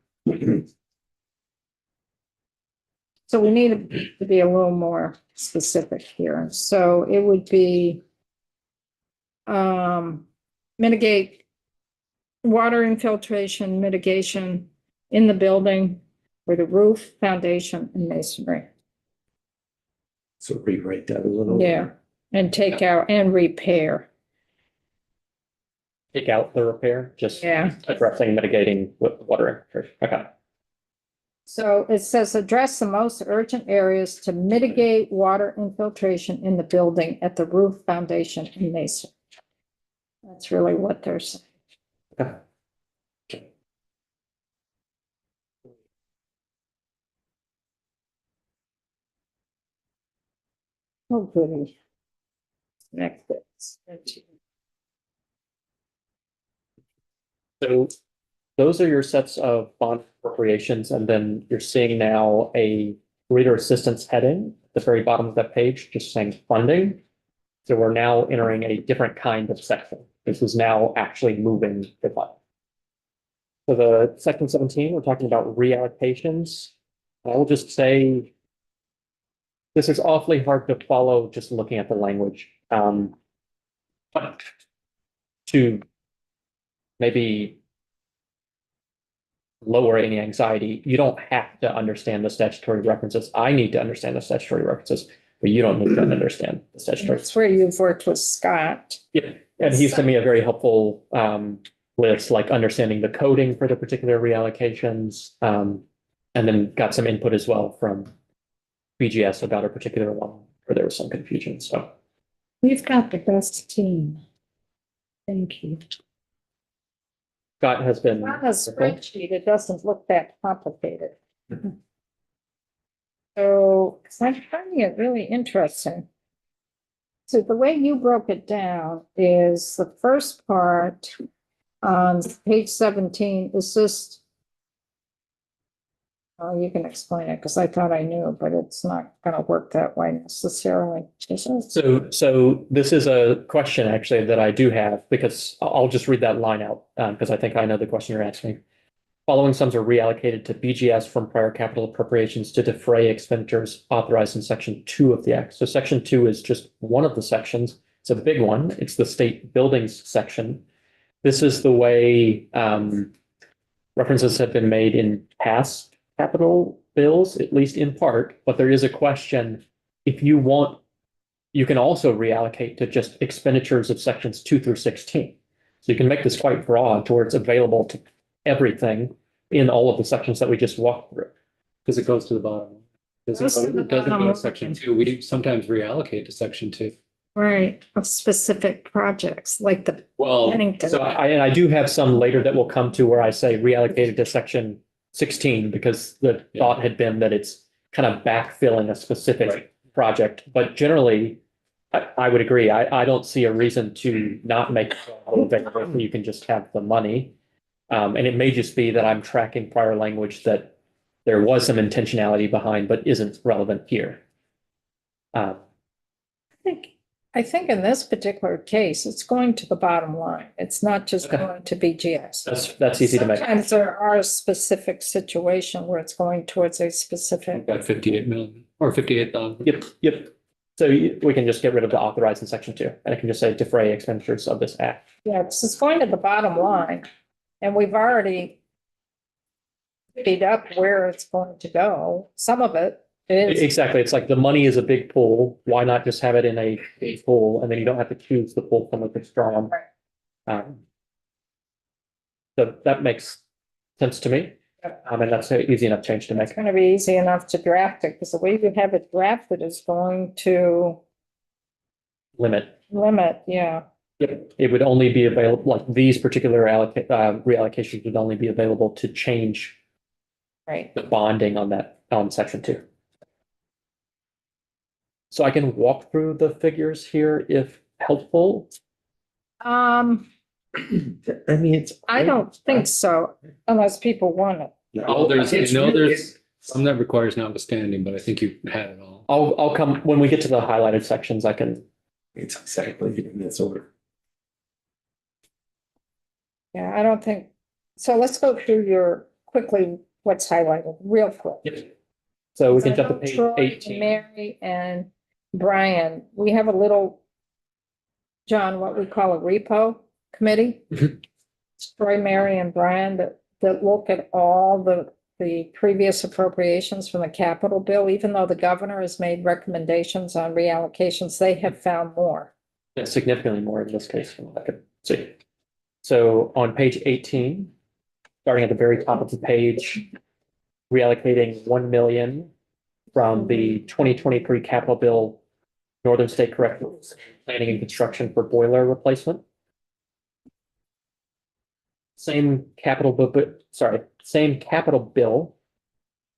So we need to be a little more specific here. So it would be mitigate water infiltration mitigation in the building for the roof, foundation, and masonry. So rewrite that a little. Yeah, and take out and repair. Take out the repair, just Yeah. addressing mitigating water infiltration. Okay. So it says address the most urgent areas to mitigate water infiltration in the building at the roof, foundation, and masonry. That's really what they're saying. Okay. Oh, goody. Next bit. So those are your sets of bond appropriations, and then you're seeing now a reader assistance heading at the very bottom of that page, just saying funding. So we're now entering a different kind of section. This is now actually moving the fund. So the section 17, we're talking about reallocations. I will just say this is awfully hard to follow just looking at the language. But to maybe lower any anxiety, you don't have to understand the statutory references. I need to understand the statutory references, but you don't need to understand the statutory. That's where you've worked with Scott. Yeah, and he sent me a very helpful list, like understanding the coding for the particular reallocations, and then got some input as well from BGS about a particular one where there was some confusion. So We've got the best team. Thank you. Scott has been. On a spreadsheet, it doesn't look that complicated. So, 'cause I'm finding it really interesting. So the way you broke it down is the first part on page 17 is just. Oh, you can explain it because I thought I knew, but it's not going to work that way necessarily. Is it? So this is a question actually that I do have, because I'll just read that line out, because I think I know the question you're asking. Following sums are reallocated to BGS from prior capital appropriations to defray expenditures authorized in section 2 of the act. So section 2 is just one of the sections. It's a big one. It's the state buildings section. This is the way references have been made in past capital bills, at least in part, but there is a question. If you want, you can also reallocate to just expenditures of sections 2 through 16. So you can make this quite broad to where it's available to everything in all of the sections that we just walked through. Because it goes to the bottom. Goes to the It doesn't go bottom. to section 2. We sometimes reallocate to section 2. Right, of specific projects like the Well, Pennington. So I do have some later that will come to where I say reallocated to section 16, because the thought had been that it's kind of backfilling a specific project, but generally I would agree. I don't see a reason to not make it available so you can just have the money. And it may just be that I'm tracking prior language that there was some intentionality behind, but isn't relevant here. I think in this particular case, it's going to the bottom line. It's not just Okay. going to BGS. That's easy to make. Sometimes there are a specific situation where it's going towards a specific. Got 58 million or 58,000. Yep. So we can just get rid of the authorized in section 2, and it can just say defray expenditures of this act. Yeah, it's going to the bottom line, and we've already beat up where it's going to go. Some of it is, Exactly. It's like the money is a big pool. Why not just have it in a big pool, and then you don't have to choose the pool from which it's drawn. So that makes sense to me. And that's an easy enough change to it's make. going to be easy enough to draft it, because the way you have it drafted is going to Limit. limit, yeah. Yep. It would only be available, like these particular reallocations would only be available to change Right. the bonding on that, on section 2. So I can walk through the figures here if helpful. I mean, it's. I don't think so, unless people want it. Oh, there's, It's you know, really- there's some that requires notwithstanding, but I think you had it all. I'll come, when we get to the highlighted sections, I can, It's exactly in this order. Yeah, I don't think, so let's go through your, quickly, what's highlighted, real quick. yep. So we can So I jump to know page Troy, 18. Mary and Brian, we have a little, John, what we call a repo committee. Mhm. It's Troy, Mary and Brian that look at all the previous appropriations from the capital bill, even though the governor has made recommendations on reallocations, they have found more. Yeah, significantly more in this case from what I could see. So on page 18, starting at the very top of the page, reallocating 1 million from the 2023 capital bill, Northern State Correctional Planning and Construction for boiler replacement. Same capital bill,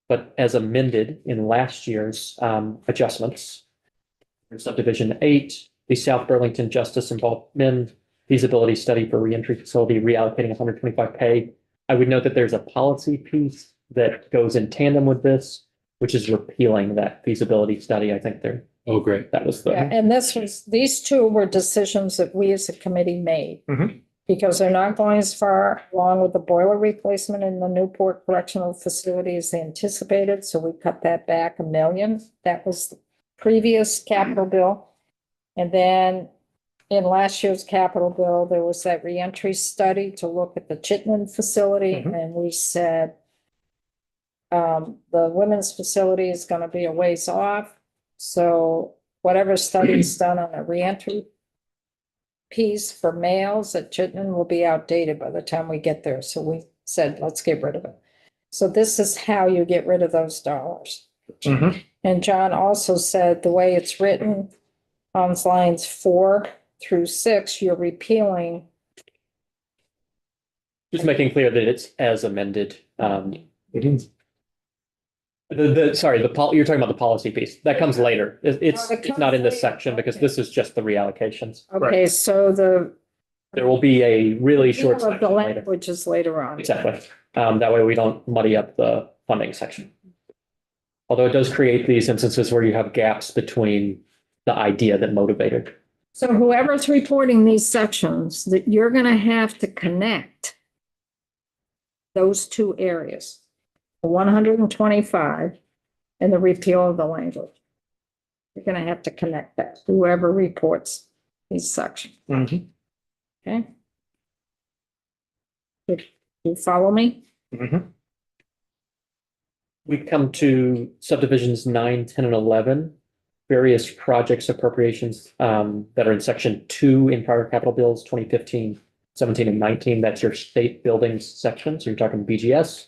but as amended in last year's adjustments. In subdivision 8, the South Burlington Justice Involvement Feasibility Study for Reentry Facility reallocating 125K. I would note that there's a policy piece that goes in tandem with this, which is repealing that feasibility study. I think Oh, great. that was Yeah, the, and these two were decisions that we as a committee made. Mhm. Because they're not going as far along with the boiler replacement in the Newport Correctional Facility as they anticipated, so we cut that back $1 million. That was the previous capital bill. And then in last year's capital bill, there was that reentry study to look at the Chittenden facility, Mhm. and we said the women's facility is gonna be a ways off, so whatever study's done on the reentry piece for males at Chittenden will be outdated by the time we get there, so we said, let's get rid of it. So this is how you get rid of those dollars. Mhm. And John also said the way it's written on lines 4 through 6, you're repealing. just making clear that it's as amended. Sorry, you're talking about the policy piece. That comes later. It's Oh, that not in this comes later. section because this is just the reallocations. Okay, so the There will be a really short repeal of the section later. language is later on. Exactly. That way we don't muddy up the funding section. Although it does create these instances where you have gaps between the idea that motivated. So whoever's reporting these sections, that you're gonna have to connect those two areas, the 125 and the repeal of the language. You're gonna have to connect that, whoever reports these sections, Mhm. okay? You follow me? Mhm. We come to subdivisions 9, 10, and 11. Various projects appropriations that are in section 2 in prior capital bills, 2015, 17, and 19. That's your state buildings section. So you're talking BGS.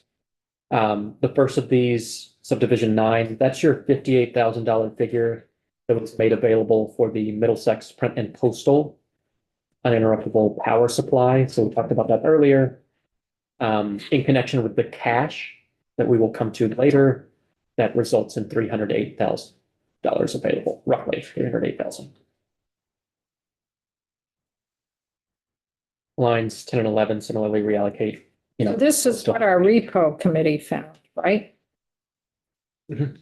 The first of these, subdivision 9, that's your $58,000 figure that was made available for the Middlesex Print and Postal uninterruptible power supply. So we talked about that earlier. In connection with the cash that we will come to later, that results in $308,000 available, roughly $308,000. Lines 10 and 11 similarly reallocate, So this is what our repo committee found, right? Mhm.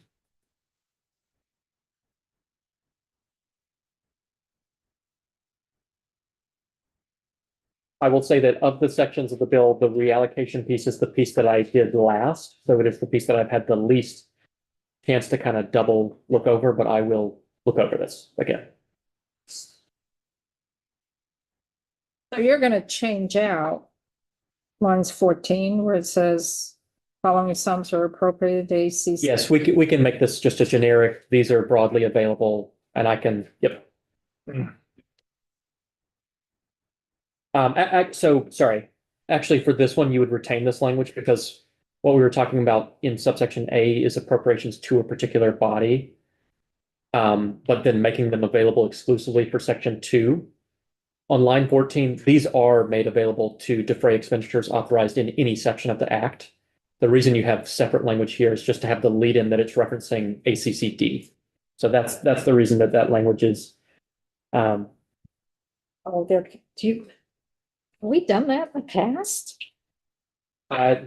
I will say that of the sections of the bill, the reallocation piece is the piece that I did last. So it is the piece that I've had the least chance to kind of double look over, but I will look over this again. So you're gonna change out lines 14 where it says following sums are appropriated to ACC. Yes, we can make this just a generic, these are broadly available, and I can, yep. So, sorry, actually, for this one, you would retain this language because what we were talking about in subsection A is appropriations to a particular body. But then making them available exclusively for section 2. On line 14, these are made available to defray expenditures authorized in any section of the Act. The reason you have separate language here is just to have the lead in that it's referencing ACCD. So that's the reason that language is. Oh, there, have we done that in the past?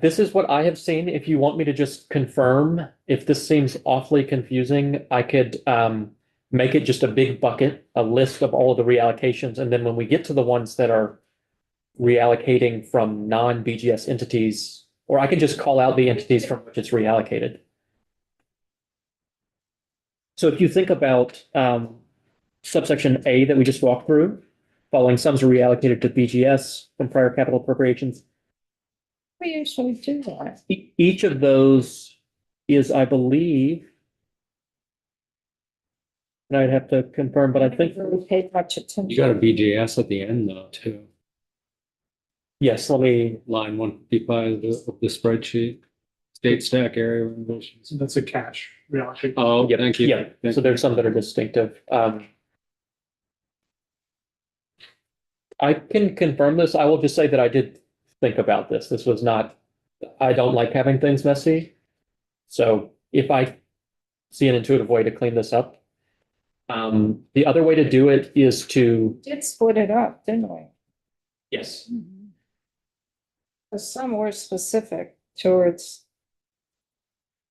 This is what I have seen. If you want me to just confirm, if this seems awfully confusing, I could make it just a big bucket, a list of all of the reallocations. And then when we get to the ones that are reallocating from non-BGS entities, or I can just call out the entities from which it's reallocated. So if you think about subsection A that we just walked through, following sums are reallocated to BGS from prior capital appropriations. We usually do that. Each of those is, I believe, and I'd have to confirm, but I think, We paid much attention. You got a BGS at the end though, too. yes, let me, Line 155 of the spreadsheet. State stack area renovations. That's a cash reallocation. Oh, yeah, thank you. yeah, Thank so you. there's some that are distinctive. I can confirm this. I will just say that I did think about this. This was not, I don't like having things messy. So if I see an intuitive way to clean this up. The other way to do it is to, Did split it up, didn't we? yes, Some were specific towards.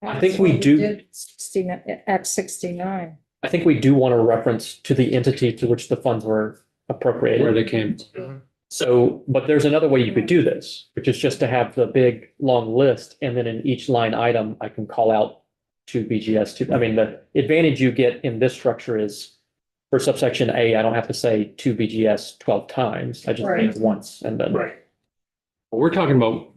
I think we do- did 69, Act 69. I think we do want to reference to the entity to which the funds were appropriated. Where they came. So, but there's another way you could do this, which is just to have the big, long list, and then in each line item, I can call out to BGS. I mean, the advantage you get in this structure is for subsection A, I don't have to say to BGS 12 times. I just say it once and then. Right. We're talking about,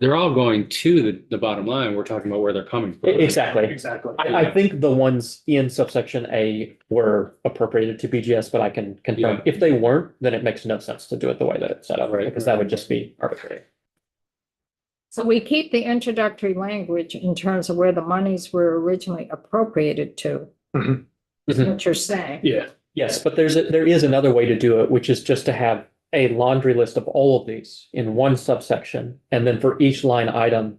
they're all going to the bottom line. We're talking about where they're coming from. Exactly. Exactly. I think the ones in subsection A were appropriated to BGS, but I can confirm Yeah. if they weren't, then it makes no sense to do it the way that it's set up, Right. because that would just be arbitrary. So we keep the introductory language in terms of where the monies were originally appropriated to. Mhm. Is what you're saying. Yeah. Yes, but there is another way to do it, which is just to have a laundry list of all of these in one subsection. And then for each line item,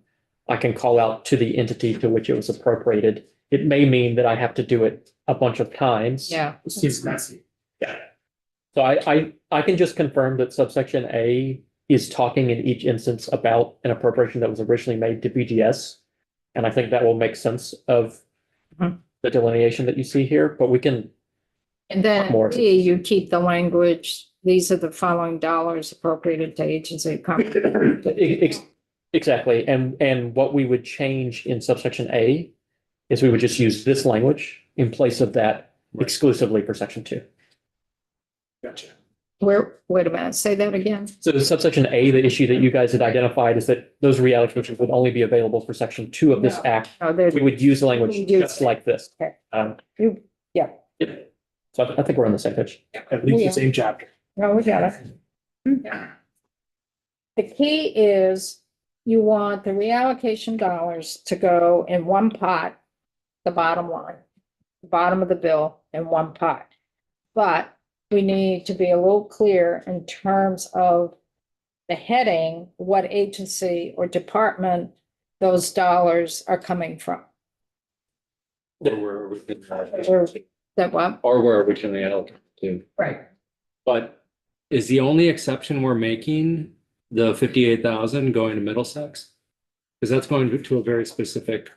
I can call out to the entity to which it was appropriated. It may mean that I have to do it a bunch of times. Yeah. It seems messy. Yeah. So I can just confirm that subsection A is talking in each instance about an appropriation that was originally made to BGS. And I think that will make sense of the delineation that you see here, but we can, And then More. B, you keep the language, these are the following dollars appropriated to agency. exactly. And what we would change in subsection A is we would just use this language in place of that exclusively for section 2. Gotcha. Wait a minute, say that again. So subsection A, the issue that you guys had identified is that those reallocations would only be available for section 2 of this No. act. Oh, there's, We would use the language We use- just like this. Okay. Yeah. So I think we're on the same page. At least Yeah. the same chapter. no, we got it. The key is you want the reallocation dollars to go in one pot, the bottom line, the bottom of the bill in one pot. But we need to be a little clear in terms of the heading, what agency or department those dollars are coming from. Or That what? where originally allocated to. Right. But is the only exception we're making the 58,000 going to Middlesex? Because that's going to a very specific,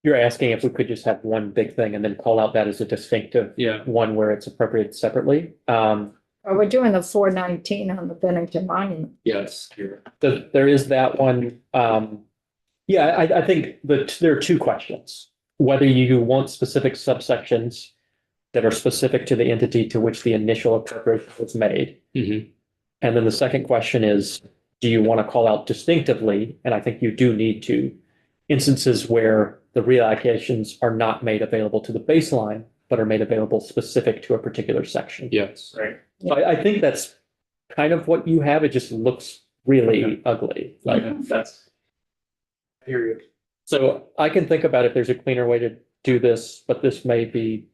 You're asking if we could just have one big thing and then call out that as a distinctive yeah. one where it's appropriated separately. Oh, we're doing the 419 on the Bennington Monument. Yes. There is that one. Yeah, I think that there are two questions. Whether you want specific subsections that are specific to the entity to which the initial appropriation was made. And then the second question is, do you want to call out distinctively? And I think you do need to, instances where the reallocations are not made available to the baseline, but are made available specific to a particular section. Yes. Right. So I think that's kind of what you have. It just looks really ugly. Like that's. I hear you. So I can think about if there's a cleaner way to do this, but this may be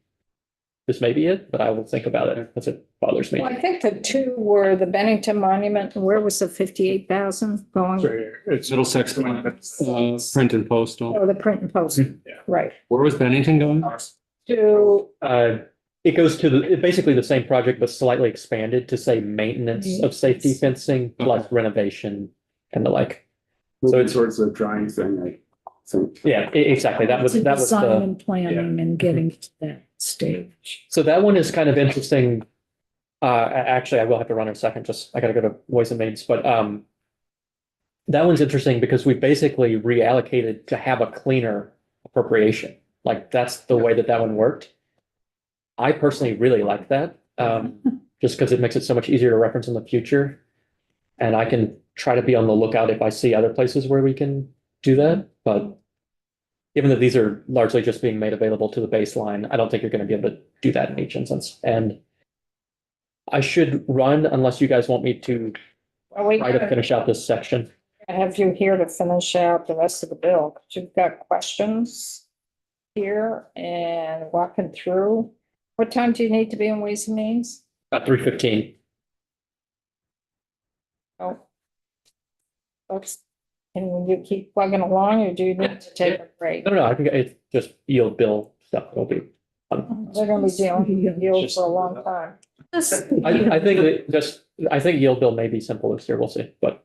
it, but I will think about it because it bothers me. Well, I think the two were the Bennington Monument, and where was the 58,000 going? It's right here. It's Middlesex, print and postal. Oh, the print and post, Yeah. right. Where was Bennington going? To, It goes to basically the same project, but slightly expanded to say maintenance of safety fencing plus renovation and the like. So it's- it's towards the drawing thing, I think. Yeah, exactly. That was Design the, and planning and getting to that stage. so that one is kind of interesting. Actually, I will have to run in a second, just, I gotta go to voice and mains, but, that one's interesting because we basically reallocated to have a cleaner appropriation. Like, that's the way that one worked. I personally really like that, just because it makes it so much easier to reference in the future. And I can try to be on the lookout if I see other places where we can do that, but given that these are largely just being made available to the baseline, I don't think you're going to be able to do that in each instance. And I should run unless you guys want me to well, we try to finish out this section. have you here to finish out the rest of the bill. 'Cause you've got questions here and walking through. What time do you need to be in Ways and Means? About 3:15. Oh. Folks, can you keep plugging along or do you need to take a break? No, I think it's just yield bill stuff. It'll be fun. They're gonna be dealing with yield for a long time. I think that I think yield bill may be simple this year. We'll see, but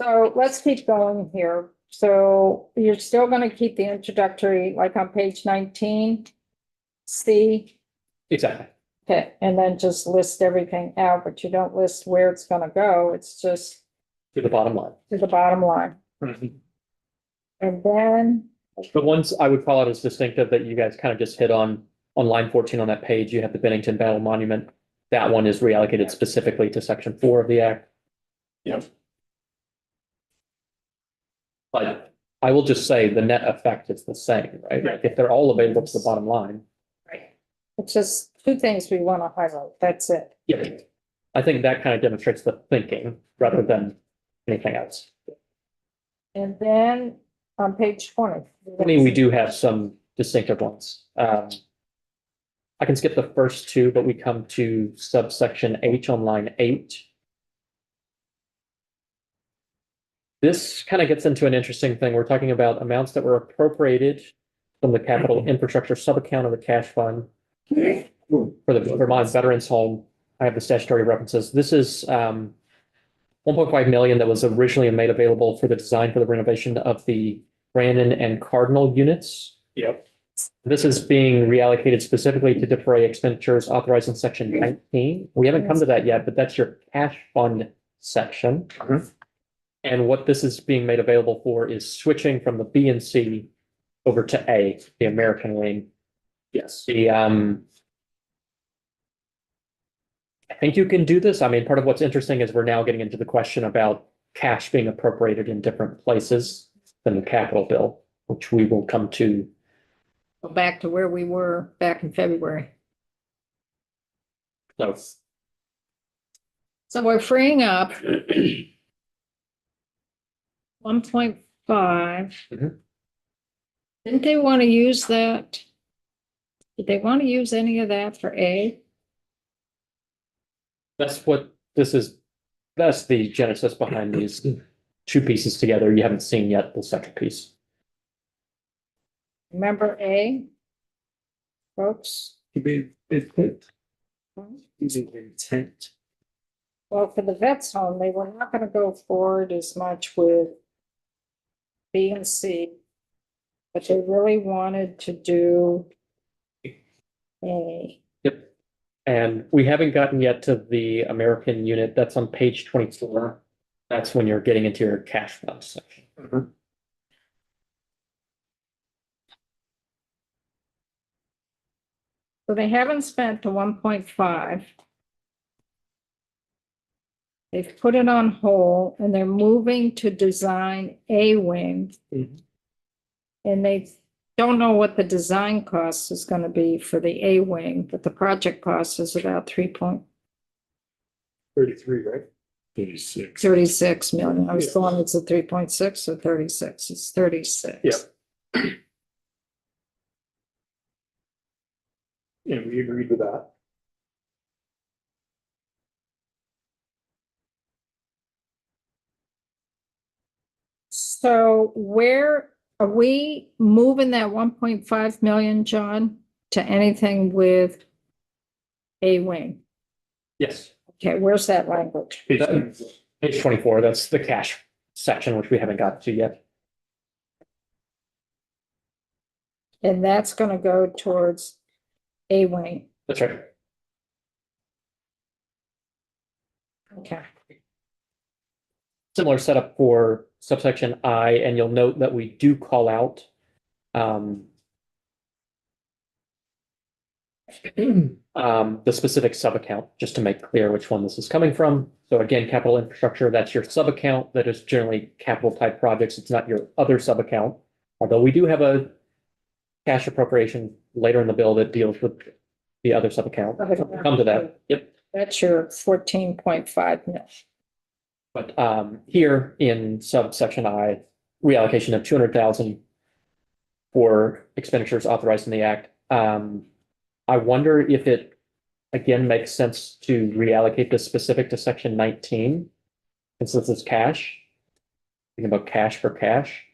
So let's keep going here. So you're still gonna keep the introductory, like on page 19? C, exactly. okay, and then just list everything out, but you don't list where it's gonna go. It's just To the bottom line. to the bottom line. And then, The ones I would call out as distinctive that you guys kind of just hit on line 14 on that page, you have the Bennington Battle Monument. That one is reallocated specifically to section 4 of the act. Yep. But I will just say the net effect is the same, right? Right. If they're all available to the bottom line. right, it's just two things we wanna highlight. That's it. Yeah. I think that kind of demonstrates the thinking rather than anything else. And then on page 20. I mean, we do have some distinctive ones. I can skip the first two, but we come to subsection H on line 8. This kind of gets into an interesting thing. We're talking about amounts that were appropriated from the capital infrastructure subaccount of the cash fund for the Vermont Veterans Home. I have the statutory references. This is 1.5 million that was originally made available for the design for the renovation of the Brandon and Cardinal units. Yep. This is being reallocated specifically to defray expenditures authorized in section 19. We haven't come to that yet, but that's your cash fund section. Mhm. And what this is being made available for is switching from the B and C over to A, the American wing. Yes. I think you can do this. I mean, part of what's interesting is we're now getting into the question about cash being appropriated in different places than the capital bill, which we will come to. Go back to where we were back in February. So So we're freeing up 1.5. Mhm. Didn't they want to use that? Did they want to use any of that for A? that's what this is. That's the genesis behind these two pieces together. You haven't seen yet the second piece. Remember A? Folks? Using intent. Well, for the vets home, they were not gonna go forward as much with B and C. But they really wanted to do A. Yep. And we haven't gotten yet to the American unit. That's on page 24. That's when you're getting into your cash flow section. So they haven't spent the 1.5. They've put it on hold and they're moving to design a wing. Mhm. And they don't know what the design cost is gonna be for the A wing, but the project cost is about 33, right? 36 million. I was going, it's a 3.6 or 36, it's 36. Yeah. Yeah, we agreed with that. So where are we moving that 1.5 million, John, to anything with A wing? Yes. Okay, where's that language? Page 24, that's the cash section, which we haven't got to yet. And that's gonna go towards A wing. That's right. Okay. Similar setup for subsection I, and you'll note that we do call out the specific sub-account, just to make clear which one this is coming from. So again, capital infrastructure, that's your sub-account that is generally capital type projects. It's not your other sub-account. Although we do have a cash appropriation later in the bill that deals with the other sub-account. We'll come to that. Yep. That's your 14.5 million. But here in subsection I, reallocation of 200,000 for expenditures authorized in the act. I wonder if it again makes sense to reallocate this specific to section 19. And since it's cash, thinking about cash for cash.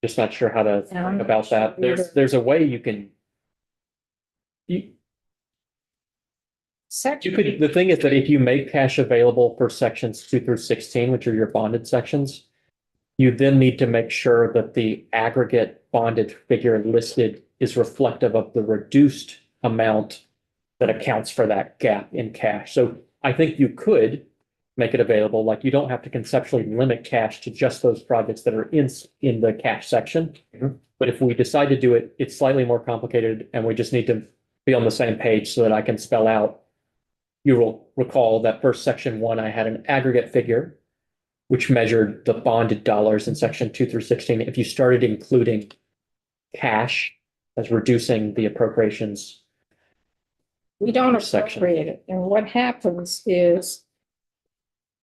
Just not sure how to think about that. There's a way you can. You could, the thing is that if you make cash available for sections 2 through 16, which are your bonded sections, you then need to make sure that the aggregate bonded figure listed is reflective of the reduced amount that accounts for that gap in cash. So I think you could make it available, like you don't have to conceptually limit cash to just those projects that are in the cash section. But if we decide to do it, it's slightly more complicated and we just need to be on the same page so that I can spell out. You will recall that first section 1, I had an aggregate figure, which measured the bonded dollars in section 2 through 16. If you started including cash as reducing the appropriations. We don't Section. appropriate it. And what happens is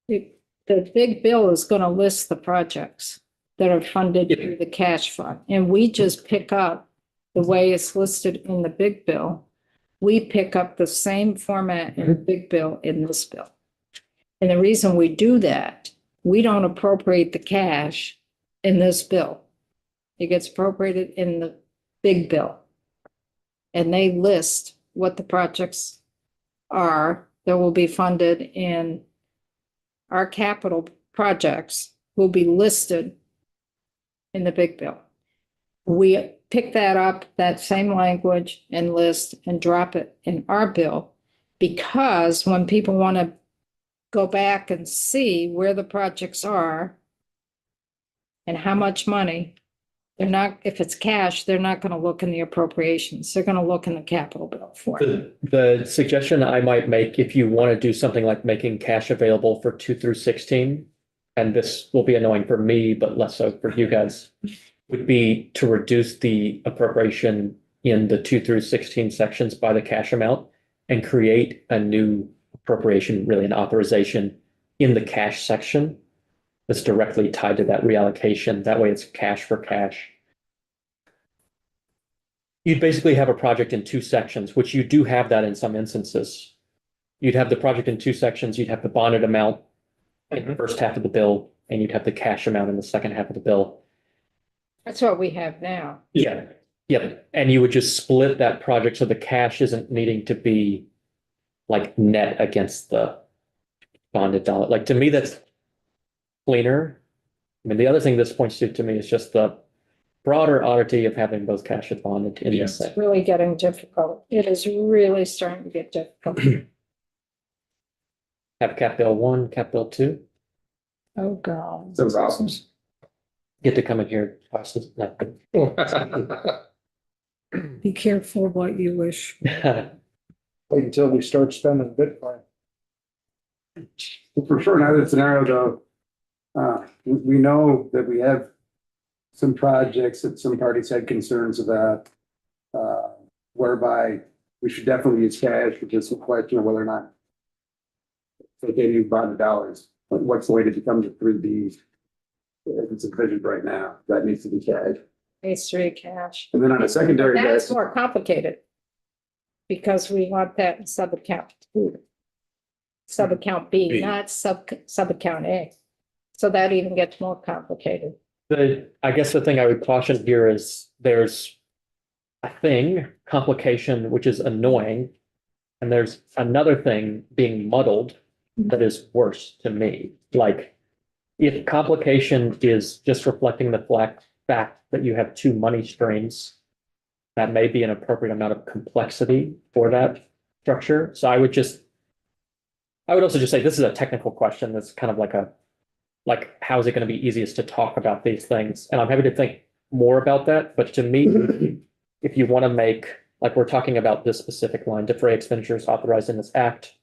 the big bill is gonna list the projects that are funded Yep. through the cash fund. And we just pick up the way it's listed in the big bill. We pick up the same format in the big bill in this bill. And the reason we do that, we don't appropriate the cash in this bill. It gets appropriated in the big bill. And they list what the projects are that will be funded in our capital projects will be listed in the big bill. We pick that up, that same language and list and drop it in our bill because when people want to go back and see where the projects are and how much money, they're not, if it's cash, they're not going to look in the appropriations. They're going to look in the capital bill for it. The suggestion I might make, if you want to do something like making cash available for 2 through 16, and this will be annoying for me, but less so for you guys, would be to reduce the appropriation in the 2 through 16 sections by the cash amount and create a new appropriation, really an authorization in the cash section that's directly tied to that reallocation. That way it's cash for cash. You'd basically have a project in 2 sections, which you do have that in some instances. You'd have the project in 2 sections, you'd have the bonded amount in the first half of the bill, and you'd have the cash amount in the second half of the bill. That's what we have now. Yeah. Yep. And you would just split that project so the cash isn't needing to be like net against the bonded dollar. Like to me, that's cleaner. I mean, the other thing this points to me is just the broader oddity of having both cash and bonded in the same. Really getting difficult. It is really starting to get difficult. Have Cap Bill 1, Cap Bill 2, Oh, God. Some problems. get to come in here. Classes. No. Be careful what you wish. Wait until we start spending Bitcoin. For sure, in either scenario though, we know that we have some projects that some parties had concerns about, whereby we should definitely use cash, which is a question of whether or not they gave you bonded dollars, but what's the way to become the 3D? If it's envisioned right now, that needs to be cash. Phase 3 cash. And then on a secondary That's basis, more complicated. Because we want that in sub-account B. Sub-account B, not sub-account A. So that even gets more complicated. I guess the thing I would caution here is there's a thing, complication, which is annoying. And there's another thing being muddled that is worse to me. Like, if complication is just reflecting the fact that you have two money streams, that may be an appropriate amount of complexity for that structure. So I would also just say this is a technical question that's kind of like how is it going to be easiest to talk about these things? And I'm happy to think more about that. But to me, if you want to make, like we're talking about this specific line, defray expenditures authorized in this act,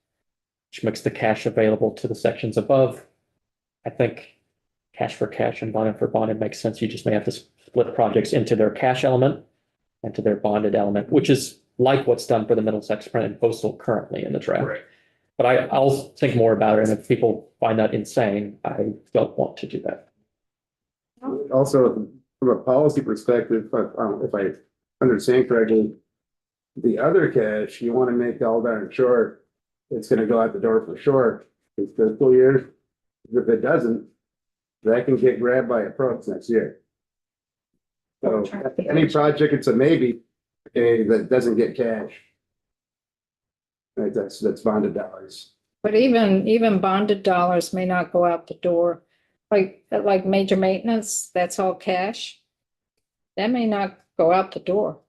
which makes the cash available to the sections above. I think cash for cash and bonded for bonded makes sense. You just may have to split projects into their cash element and to their bonded element, which is like what's done for the Middlesex Print and Postal currently in the draft. Right. But I'll think more about it, and if people find that insane, I don't want to do that. also from a policy perspective, if I understand correctly, the other cash, you want to make all darn sure it's gonna go out the door for sure, this fiscal year. If it doesn't, that can get grabbed by approach next year. So any project, it's a maybe, okay, that doesn't get cash. Right, that's bonded dollars. But even bonded dollars may not go out the door. Like major maintenance, that's all cash. That may not go out the door.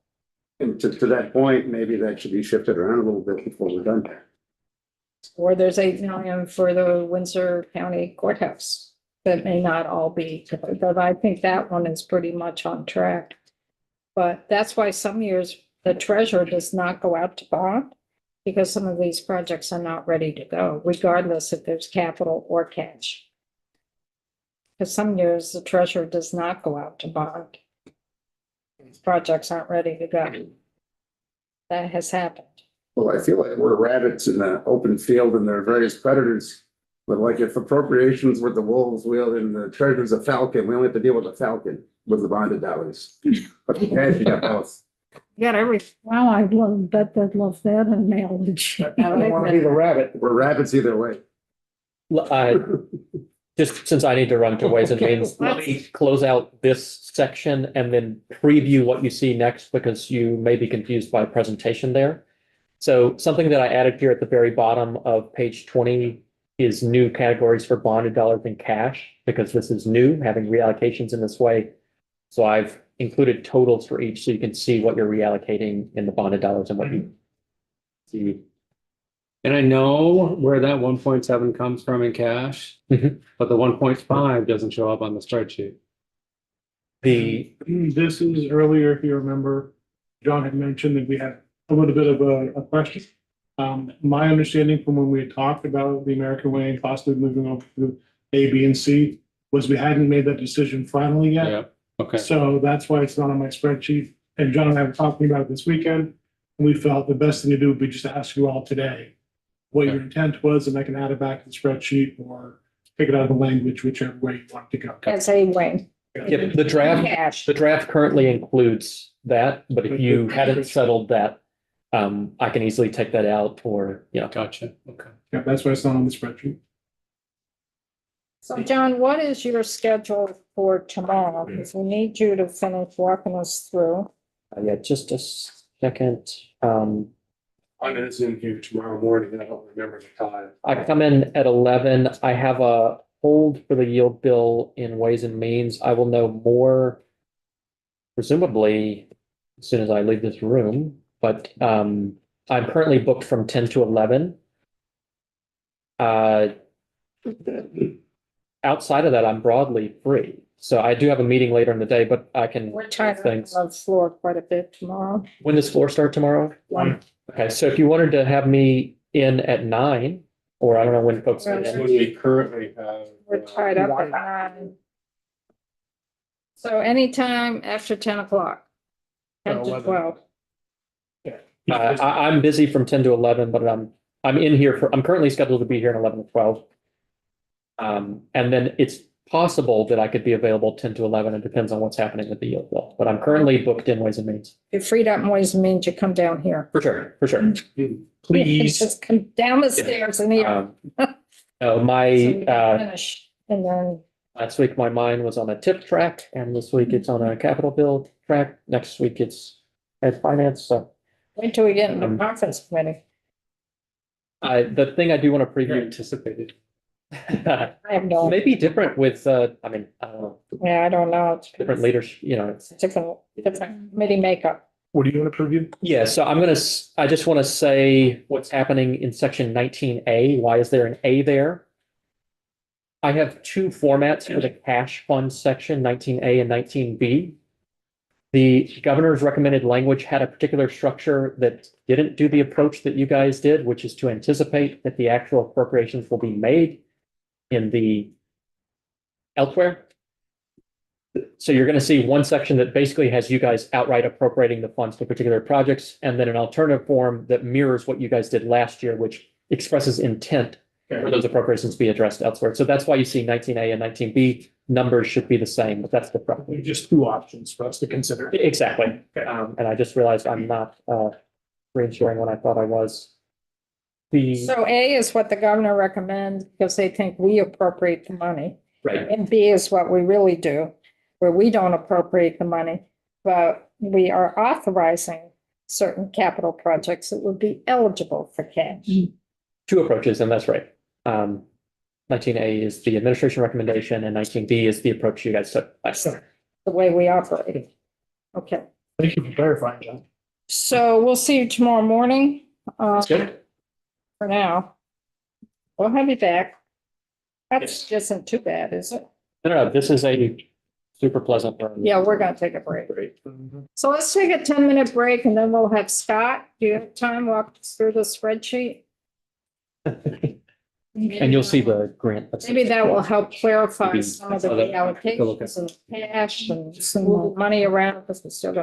And to that point, maybe that should be shifted around a little bit before we're done. Or there's 8 million for the Windsor County Courthouse. That may not all be, but I think that one is pretty much on track. But that's why some years the treasurer does not go out to bond, because some of these projects are not ready to go, regardless if there's capital or cash. Because some years the treasurer does not go out to bond. These projects aren't ready to go. That has happened. Well, I feel like we're rabbits in the open field and there are various predators. But like if appropriations were the wolves, and the treasurer's a falcon, we only have to deal with the falcon with the bonded dollars. But the cash, you got both. You got every, Wow, I'd bet they'd love that analogy. I don't want to be the rabbit. We're rabbits either way. Just since I need to run to Ways and Means, let me close out this section and then preview what you see next, because you may be confused by presentation there. So something that I added here at the very bottom of page 20 is new categories for bonded dollars and cash, because this is new, having reallocations in this way. So I've included totals for each, so you can see what you're reallocating in the bonded dollars and what you see. And I know where that 1.7 comes from in cash, but the 1.5 doesn't show up on the spreadsheet. This is earlier, if you remember, John had mentioned that we had a little bit of a question. My understanding from when we had talked about the American Way and possibly moving over to A, B, and C was we hadn't made that decision finally yet. Yeah, okay. So that's why it's not on my spreadsheet. And John and I were talking about it this weekend. And we felt the best thing to do would be just to ask you all today what your intent was, and I can add it back to the spreadsheet or pick it out of the language, whichever way you want to go. as a way. Yep, the draft currently includes that, but if you hadn't settled that, I can easily take that out or, Gotcha, okay. Yeah, that's why it's not on the spreadsheet. So John, what is your schedule for tomorrow? Because we need you to finish walking us through. Yeah, just a second. I'm in Zoom here tomorrow morning and I don't remember the time. I come in at 11. I have a hold for the yield bill in Ways and Means. I will know more presumably as soon as I leave this room, but I'm currently booked from 10 to 11. Outside of that, I'm broadly free. So I do have a meeting later in the day, but I can. We're tied up on things. the floor quite a bit tomorrow. When does floor start tomorrow? Okay, so if you wanted to have me in at 9, or I don't know when folks. Right. get in. We currently have. We're tied up at 9. So anytime after 10 o'clock. 10 to 11. 12. I'm busy from 10 to 11, but I'm in here I'm currently scheduled to be here at 11 to 12. And then it's possible that I could be available 10 to 11. It depends on what's happening with the yield bill, but I'm currently booked in Ways and Means. If you're freed up in Ways and Means, you come down here. For sure. Please. Just come down the stairs and here. No, So my, we can finish. And then, last week my mind was on a tip track, and this week it's on a capital bill track. Next week it's at finance, so. wait till we get in the conference committee. The thing I do want to preview. Anticipated. I have no, Maybe different with, I don't know, yeah, I don't know. It's different leaders, it's. different committee makeup. What do you want to preview? Yeah, so I just want to say what's happening in section 19A. Why is there an A there? I have two formats for the cash fund section, 19A and 19B. The governor's recommended language had a particular structure that didn't do the approach that you guys did, which is to anticipate that the actual appropriations will be made in the elsewhere. So you're going to see one section that basically has you guys outright appropriating the funds to particular projects, and then an alternative form that mirrors what you guys did last year, which expresses intent for those appropriations to be addressed elsewhere. So that's why you see 19A and 19B numbers should be the same, but that's the problem. Just two options for us to consider. Exactly. And I just realized I'm not screen sharing when I thought I was. So A is what the governor recommends because they think we appropriate the money. Right. And B is what we really do, where we don't appropriate the money, but we are authorizing certain capital projects that would be eligible for cash. Two approaches, and that's right. 19A is the administration recommendation, and 19B is the approach you guys took last time. The way we operate. Okay, Thank you for clarifying, John. so we'll see you tomorrow morning. That's good. For now. We'll have you back. That's isn't too bad, is it? No, this is a super pleasant room. Yeah, we're gonna take a break. Great. So let's take a 10-minute break and then we'll have Scott. Do you have time to walk us through the spreadsheet? And you'll see the grant. Maybe that will help clarify Maybe some of the take a look at- allocations and cash and some money around because we're still gonna